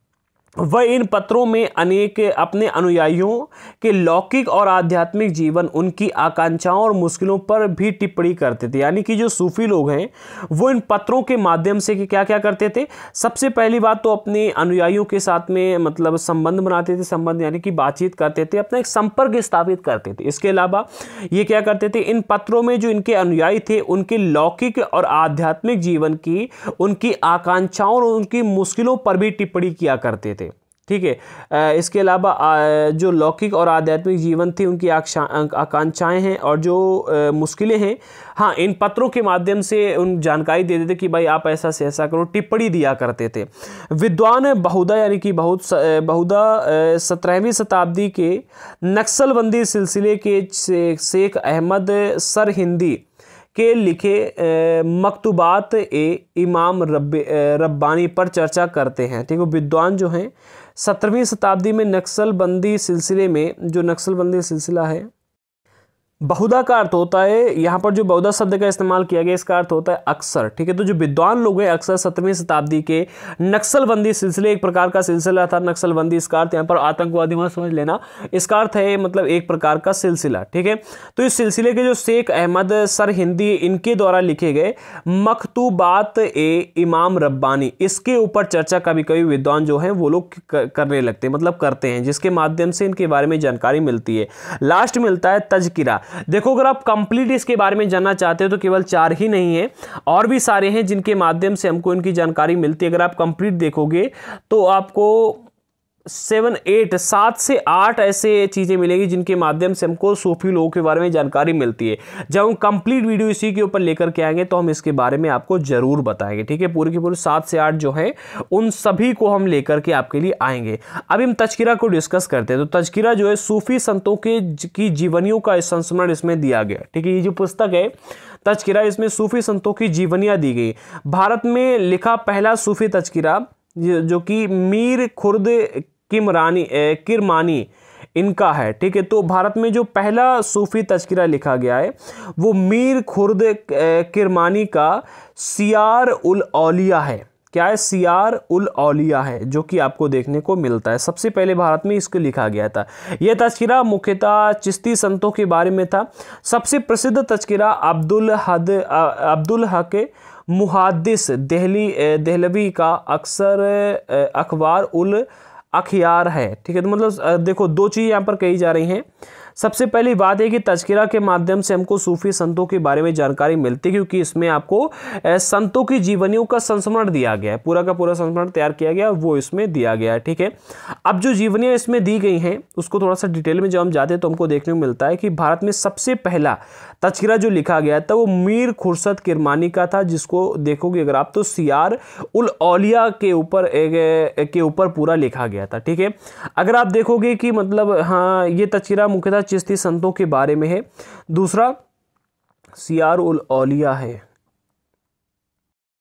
वह इन पत्रों में अनेक अपने अनुयायियों के लौकिक और आध्यात्मिक जीवन, उनकी आकांक्षाओं और मुश्किलों पर भी टिप्पणी करते थे। यानी कि जो सूफी लोग हैं वो इन पत्रों के माध्यम से क्या क्या करते थे? सबसे पहली बात तो अपने अनुयायियों के साथ में मतलब संबंध बनाते थे। संबंध यानी कि बातचीत करते थे, अपना एक संपर्क स्थापित करते थे। इसके अलावा ये क्या करते थे? इन पत्रों में जो इनके अनुयायी थे उनके लौकिक और आध्यात्मिक जीवन की, उनकी आकांक्षाओं और उनकी मुश्किलों पर भी टिप्पणी किया करते थे। ठीक है, इसके अलावा जो लौकिक और आध्यात्मिक जीवन थी उनकी आकांक्षाएं हैं और जो मुश्किलें हैं, हाँ, इन पत्रों के माध्यम से उन जानकारी दे देते कि भाई आप ऐसा से ऐसा करो, टिप्पणी दिया करते थे। विद्वान बहुधा, यानी कि बहुधा 17वीं शताब्दी के नक्सलबंदी सिलसिले के शेख अहमद सरहिंदी के लिखे मकतूबात इमाम रब्बानी पर चर्चा करते हैं। ठीक है, विद्वान जो हैं 17वीं शताब्दी में नक्सलबंदी सिलसिले में, जो नक्सलबंदी सिलसिला है, बहुधा का अर्थ होता है, यहाँ पर जो बहुधा शब्द का इस्तेमाल किया गया इसका अर्थ होता है अक्सर। ठीक है, तो जो विद्वान लोग हैं अक्सर 17वीं शताब्दी के नक्सलबंदी सिलसिले, एक प्रकार का सिलसिला था नक्सलबंदी। इसका अर्थ यहाँ पर आतंकवादी मत समझ लेना, इसका अर्थ है मतलब एक प्रकार का सिलसिला। ठीक है, तो इस सिलसिले के जो शेख अहमद सरहिंदी, इनके द्वारा लिखे गए मकतूबात इमाम रब्बानी, इसके ऊपर चर्चा कभी कभी विद्वान जो हैं वो लोग करने लगते हैं, मतलब करते हैं, जिसके माध्यम से इनके बारे में जानकारी मिलती है। लास्ट मिलता है तज़किरा। देखो अगर आप कंप्लीट इसके बारे में जानना चाहते हो तो केवल 4 ही नहीं है, और भी सारे हैं जिनके माध्यम से हमको इनकी जानकारी मिलती है। अगर आप कंप्लीट देखोगे तो आपको 7 से 8 ऐसे चीज़ें मिलेगी जिनके माध्यम से हमको सूफी लोगों के बारे में जानकारी मिलती है। जब हम कंप्लीट वीडियो इसी के ऊपर लेकर के आएंगे तो हम इसके बारे में आपको ज़रूर बताएंगे। ठीक है, पूरी की पूरी 7 से 8 जो है उन सभी को हम लेकर के आपके लिए आएंगे। अभी हम तज़किरा को डिस्कस करते हैं। तो तज़किरा जो है सूफी संतों की जीवनियों का संस्मरण इसमें दिया गया। ठीक है, ये जो पुस्तक है तज़किरा, इसमें सूफी संतों की जीवनियाँ दी गई। भारत में लिखा पहला सूफी तज़किरा जो कि मीर खुर्द किरमानी इनका है। ठीक है, तो भारत में जो पहला सूफी तज़किरा लिखा गया है वो मीर खुर्द किरमानी का सियार उल औलिया है। क्या है? सियार उल औलिया है, जो कि आपको देखने को मिलता है। सबसे पहले भारत में इसको लिखा गया था। यह तज़किरा मुख्यतः चिश्ती संतों के बारे में था। सबसे प्रसिद्ध तज़किरा अब्दुल हक मुहद्दिस देहलवी का अक्सर अखबार उल अखियार है। ठीक है, तो मतलब देखो 2 चीज़ यहाँ पर कही जा रही हैं। सबसे पहली बात है कि तज़किरा के माध्यम से हमको सूफी संतों के बारे में जानकारी मिलती है, क्योंकि इसमें आपको संतों की जीवनियों का संस्मरण दिया गया है, पूरा का पूरा संस्मरण तैयार किया गया, वो इसमें दिया गया है। ठीक है, अब जो जीवनियाँ इसमें दी गई हैं उसको थोड़ा सा डिटेल में जब हम जाते हैं तो हमको देखने को मिलता है कि भारत में सबसे पहला तज़किरा जो लिखा गया था वो मीर खुर्शद किरमानी का था, जिसको देखोगे अगर आप तो सियार उल औलिया के ऊपर पूरा लिखा गया था। ठीक है, अगर आप देखोगे कि मतलब हाँ, ये तज़किरा मुख्यतः चिश्ती संतों के बारे में है। दूसरा सियार उल औलिया है।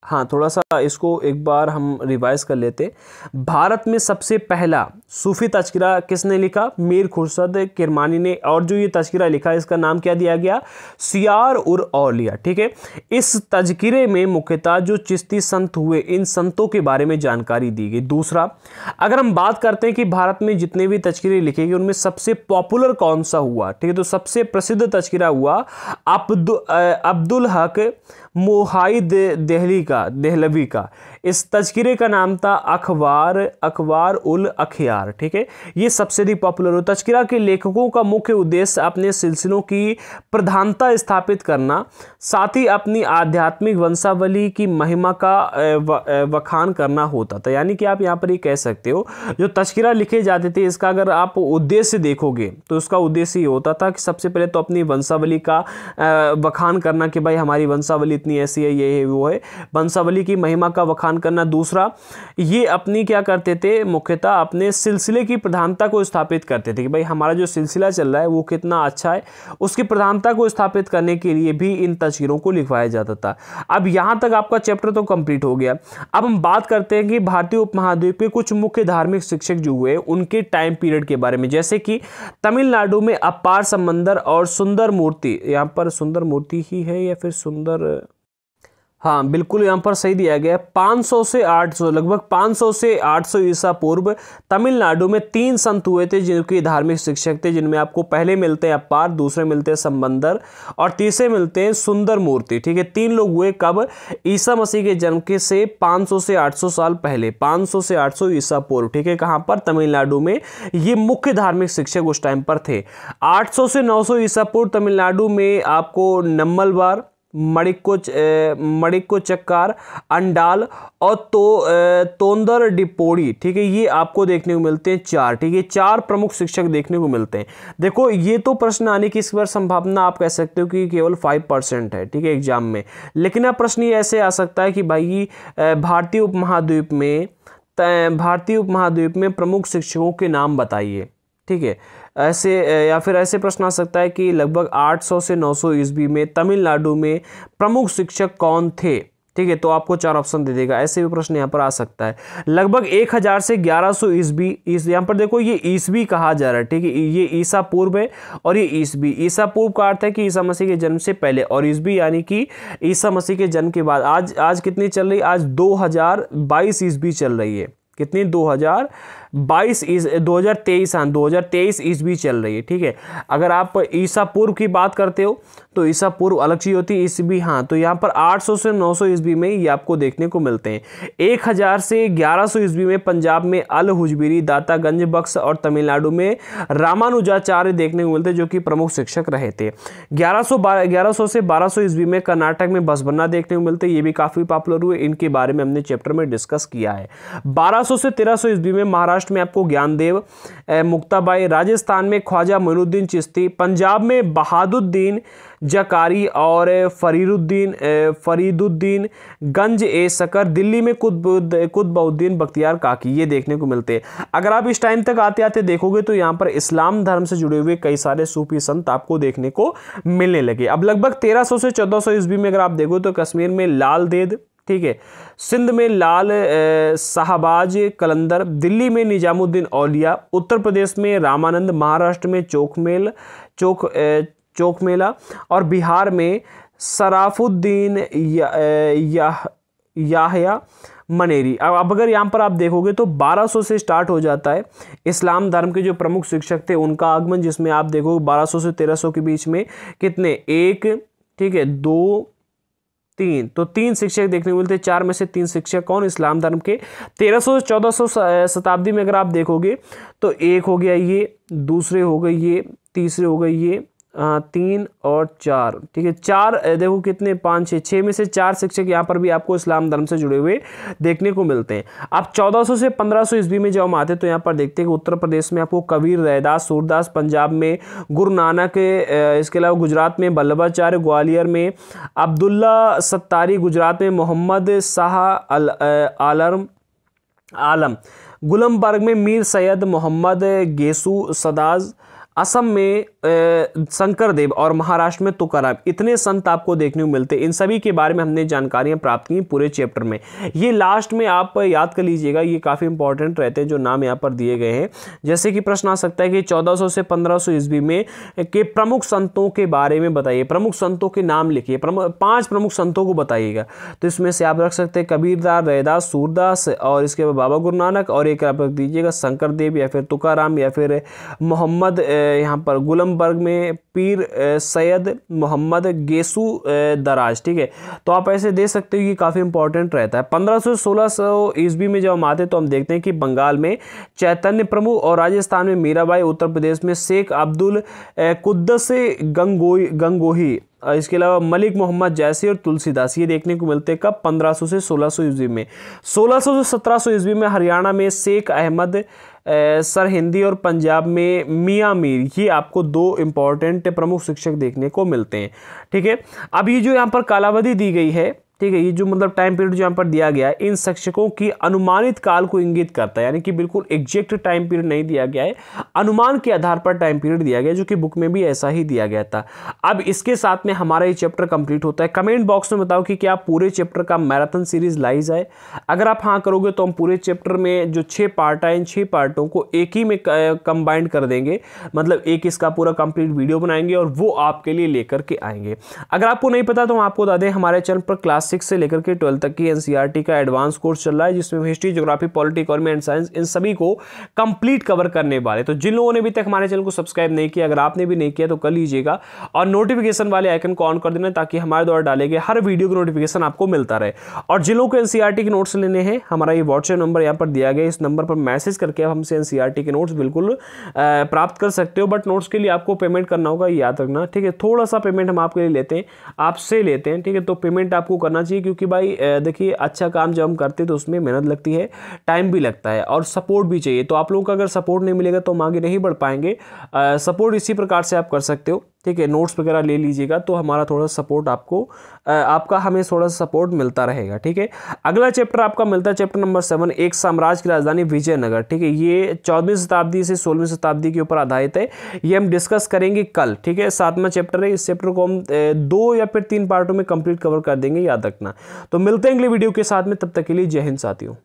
हाँ, थोड़ा सा इसको एक बार हम रिवाइज कर लेते। भारत में सबसे पहला सूफी तज़किरा किसने लिखा? मीर खुर्शद किरमानी ने। और जो ये तज़किरा लिखा इसका नाम क्या दिया गया? सियार उर औलिया। ठीक है, इस तज़किरे में मुख्यतः जो चिश्ती संत हुए इन संतों के बारे में जानकारी दी गई। दूसरा, अगर हम बात करते हैं कि भारत में जितने भी तज़किरे लिखे गए उनमें सबसे पॉपुलर कौन सा हुआ? ठीक है, तो सबसे प्रसिद्ध तज़किरा हुआ अब्दुल हक मोहाई देहलवी का। इस तज़किरे का नाम था अखबार उल अखियार। ठीक है, ये सबसे अधिक पॉपुलर हो। तज़किरा के लेखकों का मुख्य उद्देश्य अपने सिलसिलों की प्रधानता स्थापित करना, साथ ही अपनी आध्यात्मिक वंशावली की महिमा का वखान करना होता था। यानी कि आप यहाँ पर ये कह सकते हो जो तज़किरा लिखे जाते थे इसका अगर आप उद्देश्य देखोगे तो उसका उद्देश्य ये होता था कि सबसे पहले तो अपनी वंशावली का वखान करना कि भाई हमारी वंशावली इतनी ऐसी है, ये है, वो है, वंशावली की महिमा का वखान करना। दूसरा, ये अपनी क्या करते थे? मुख्यतः अपने सिलसिले की प्रधानता को स्थापित करते थे कि भाई हमारा जो सिलसिला चल रहा है वो कितना अच्छा है, उसकी प्रधानता को स्थापित करने के लिए भी इन तज़किरों को लिखवाया जाता था। अब यहाँ तक आपका चैप्टर तो कंप्लीट हो गया। अब हम बात करते हैं कि भारतीय उपमहाद्वीप के कुछ मुख्य धार्मिक शिक्षक जो हुए उनके टाइम पीरियड के बारे में, जैसे कि तमिलनाडु में अपार समंदर और सुंदर मूर्ति, यहाँ पर सुंदर मूर्ति ही है या फिर सुंदर, हाँ बिल्कुल यहाँ पर सही दिया गया है। 500 से 800, लगभग 500 से 800 ईसा पूर्व तमिलनाडु में 3 संत हुए थे जिनके धार्मिक शिक्षक थे, जिनमें आपको पहले मिलते हैं अपार, दूसरे मिलते हैं समंदर और तीसरे मिलते हैं सुंदर मूर्ति। ठीक है, 3 लोग हुए कब? ईसा मसीह के जन्म के से 500 से 800 साल पहले, 500 से 800 ईसा पूर्व। ठीक है, कहाँ पर? तमिलनाडु में ये मुख्य धार्मिक शिक्षक उस टाइम पर थे। 800 से 900 ईसा पूर्व तमिलनाडु में आपको नम्मलवार, मड़िक्को चक्कार, अंडाल और तोंदर डिपोड़ी। ठीक है, ये आपको देखने को मिलते हैं 4। ठीक है, 4 प्रमुख शिक्षक देखने को मिलते हैं। देखो ये तो प्रश्न आने की इस बार संभावना आप कह सकते हो कि केवल 5% है। ठीक है, एग्जाम में। लेकिन अब प्रश्न ये ऐसे आ सकता है कि भाई भारतीय उपमहाद्वीप में प्रमुख शिक्षकों के नाम बताइए। ठीक है, ऐसे या फिर ऐसे प्रश्न आ सकता है कि लगभग 800 से 900 ईस्वी में तमिलनाडु में प्रमुख शिक्षक कौन थे? ठीक है, तो आपको 4 ऑप्शन दे देगा। ऐसे भी प्रश्न यहाँ पर आ सकता है। लगभग 1000 से 1100 ईस्वी, यहाँ पर देखो ये ईस्वी कहा जा रहा है। ठीक है, ये ईसा पूर्व है और ये ईस्वी। ईसा पूर्व का अर्थ है कि ईसा मसीह के जन्म से पहले, और ईस्वी यानी कि ईसा मसीह के जन्म के बाद। आज कितनी चल रही? आज 2022 ईस्वी चल रही है। कितनी? 2023 ईस्वी चल रही है। ठीक है, अगर आप ईसा पूर्व की बात करते हो तो ईसा पूर्व अलग चीज होती है, ईस्वी। हाँ, तो यहाँ पर 800 से 900 ईस्वी में ये आपको देखने को मिलते हैं। 1000 से 1100 ईस्वी में पंजाब में अल हुजबिरी, दातागंज बख्श और तमिलनाडु में रामानुजाचार्य देखने को मिलते हैं जो कि प्रमुख शिक्षक रहे थे। 1100 से 1200 ईस्वी में कर्नाटक में बसवन्ना देखने को मिलते हैं, ये भी काफी पॉपुलर हुए। इनके बारे में हमने चैप्टर में डिस्कस किया है। 1200 से 1300 ईस्वी में महाराष्ट्र में आपको ज्ञानदेव मुक्ताबाई, राजस्थान में ख्वाजा मोइनुद्दीन चिश्ती, पंजाब में बहादुद्दीन जकारी और फरीदुद्दीन गंज ए सकर, दिल्ली में कुतुबउद्दीन बख्तियार काकी, ये देखने को मिलते हैं। अगर आप इस टाइम तक आते आते देखोगे तो यहाँ पर इस्लाम धर्म से जुड़े हुए कई सारे सूफी संत आपको देखने को मिलने लगे। अब लगभग 1300 से 1400 ईस्वी में अगर आप देखो तो कश्मीर में लाल देद, ठीक है, सिंध में लाल साहबाज कलंदर, दिल्ली में निजामुद्दीन औलिया, उत्तर प्रदेश में रामानंद, महाराष्ट्र में चोकमेला और बिहार में सराफुद्दीन याहया मनेरी। अब अगर यहाँ पर आप देखोगे तो 1200 से स्टार्ट हो जाता है इस्लाम धर्म के जो प्रमुख शिक्षक थे उनका आगमन, जिसमें आप देखोगे 1200 से 1300 के बीच में कितने? 1, ठीक है, 2, 3, तो 3 शिक्षक देखने को मिलते हैं। 4 में से 3 शिक्षक कौन? इस्लाम धर्म के। 1300 से 1400 शताब्दी में अगर आप देखोगे तो 1 हो गया ये, दूसरे हो गए ये, तीसरे हो गए ये, 3 और 4। ठीक है, 4 देखो कितने? 5, 6 में से 4 शिक्षक यहाँ पर भी आपको इस्लाम धर्म से जुड़े हुए देखने को मिलते हैं। अब 1400 से 1500 ईस्वी में जब हम आते हैं तो यहाँ पर देखते हैं कि उत्तर प्रदेश में आपको कबीर, रैदास, सूरदास, पंजाब में गुरु नानक, इसके अलावा गुजरात में वल्लभाचार्य, ग्वालियर में अब्दुल्ला सत्तारी, गुजरात में मोहम्मद शाह आलम, गुलमबर्ग में मीर सैयद मोहम्मद गेसू सदाज, असम में शंकरदेव और महाराष्ट्र में तुकाराम, इतने संत आपको देखने को मिलते हैं। इन सभी के बारे में हमने जानकारियां प्राप्त की पूरे चैप्टर में। ये लास्ट में आप याद कर लीजिएगा, ये काफ़ी इंपॉर्टेंट रहते हैं जो नाम यहाँ पर दिए गए हैं। जैसे कि प्रश्न आ सकता है कि 1400 से 1500 ईस्वी में के प्रमुख संतों के बारे में बताइए, प्रमुख संतों के नाम लिखिए, 5 प्रमुख संतों को बताइएगा। तो इसमें से आप रख सकते हैं कबीरदास, रैदास, सूरदास, और इसके बाद बाबा गुरु नानक, और एक आप रख दीजिएगा शंकरदेव या फिर तुकाराम या फिर मोहम्मद, यहाँ पर गुलमबर्ग में पीर सैयद मोहम्मद गेसू दराज। ठीक है, तो आप ऐसे दे सकते हो, ये काफ़ी इंपॉर्टेंट रहता है। 1500 से 1600 ईस्वी में जब हम आते तो हम देखते हैं कि बंगाल में चैतन्य प्रभु, और राजस्थान में मीराबाई, उत्तर प्रदेश में शेख अब्दुल कुद्दस गंगोही, इसके अलावा मलिक मोहम्मद जैसी और तुलसीदास, ये देखने को मिलते हैं कब? 1500 से 1600 ईस्वी में। 1600 से 1700 ईस्वी में हरियाणा में शेख अहमद सरहिंदी, और पंजाब में मियाँ मीर, ये आपको 2 इंपॉर्टेंट प्रमुख शिक्षक देखने को मिलते हैं। ठीक है, अब ये जो यहाँ पर कालावधि दी गई है, ठीक है, ये जो मतलब टाइम पीरियड जो यहाँ पर दिया गया है, इन शिक्षकों की अनुमानित काल को इंगित करता है, यानी कि बिल्कुल एग्जैक्ट टाइम पीरियड नहीं दिया गया है, अनुमान के आधार पर टाइम पीरियड दिया गया है, जो कि बुक में भी ऐसा ही दिया गया था। अब इसके साथ में हमारा ये चैप्टर कंप्लीट होता है। कमेंट बॉक्स में बताओ कि क्या पूरे चैप्टर का मैराथन सीरीज लाई जाए। अगर आप हाँ करोगे तो हम पूरे चैप्टर में जो 6 पार्ट है, इन 6 पार्टों को एक ही में कंबाइंड कर देंगे, मतलब एक इसका पूरा कंप्लीट वीडियो बनाएंगे और वो आपके लिए लेकर के आएंगे। अगर आपको नहीं पता तो हम आपको बता दें, हमारे चैनल पर क्लास 6 से लेकर के 12 तक की एनसीईआरटी का एडवांस कोर्स चल रहा है, जिसमें history, geography, polity, economy and science, इन सभी को कंप्लीट कवर करने वाले। तो जिन लोगों ने अभी तक हमारे चैनल को सब्सक्राइब नहीं किया, अगर आपने भी नहीं किया तो कर लीजिएगा, और नोटिफिकेशन वाले आइकन को ऑन कर देना, ताकि हमारे द्वारा डाले गए हर वीडियो की नोटिफिकेशन आपको मिलता रहे। और जिन लोगों को एनसीईआरटी के नोट्स लेने हैं, हमारा ये व्हाट्सएप नंबर यहाँ पर दिया गया, इस नंबर पर मैसेज करके आप हमसे एनसीईआरटी के नोट्स बिल्कुल प्राप्त कर सकते हो। बट नोट्स के लिए आपको पेमेंट करना होगा, याद रखना। ठीक है, थोड़ा सा पेमेंट हम आपके लिए लेते हैं, आपसे लेते हैं। ठीक है, तो पेमेंट आपको करना चाहिए, क्योंकि भाई देखिए, अच्छा काम जब हम करते हैं तो उसमें मेहनत लगती है, टाइम भी लगता है, और सपोर्ट भी चाहिए। तो आप लोगों का अगर सपोर्ट नहीं मिलेगा तो हम आगे नहीं बढ़ पाएंगे। सपोर्ट इसी प्रकार से आप कर सकते हो। ठीक है, नोट्स वगैरह ले लीजिएगा तो हमारा थोड़ा सपोर्ट आपका हमें थोड़ा सा सपोर्ट मिलता रहेगा। ठीक है, अगला चैप्टर आपका मिलता है चैप्टर नंबर 7, एक साम्राज्य की राजधानी विजयनगर। ठीक है, ये 14वीं शताब्दी से 16वीं शताब्दी के ऊपर आधारित है, ये हम डिस्कस करेंगे कल। ठीक है, 7वां चैप्टर है, इस चैप्टर को हम 2 या फिर 3 पार्टों में कंप्लीट कवर कर देंगे, याद रखना। तो मिलते हैं अगले वीडियो के साथ में, तब तक के लिए जय हिंद साथियों।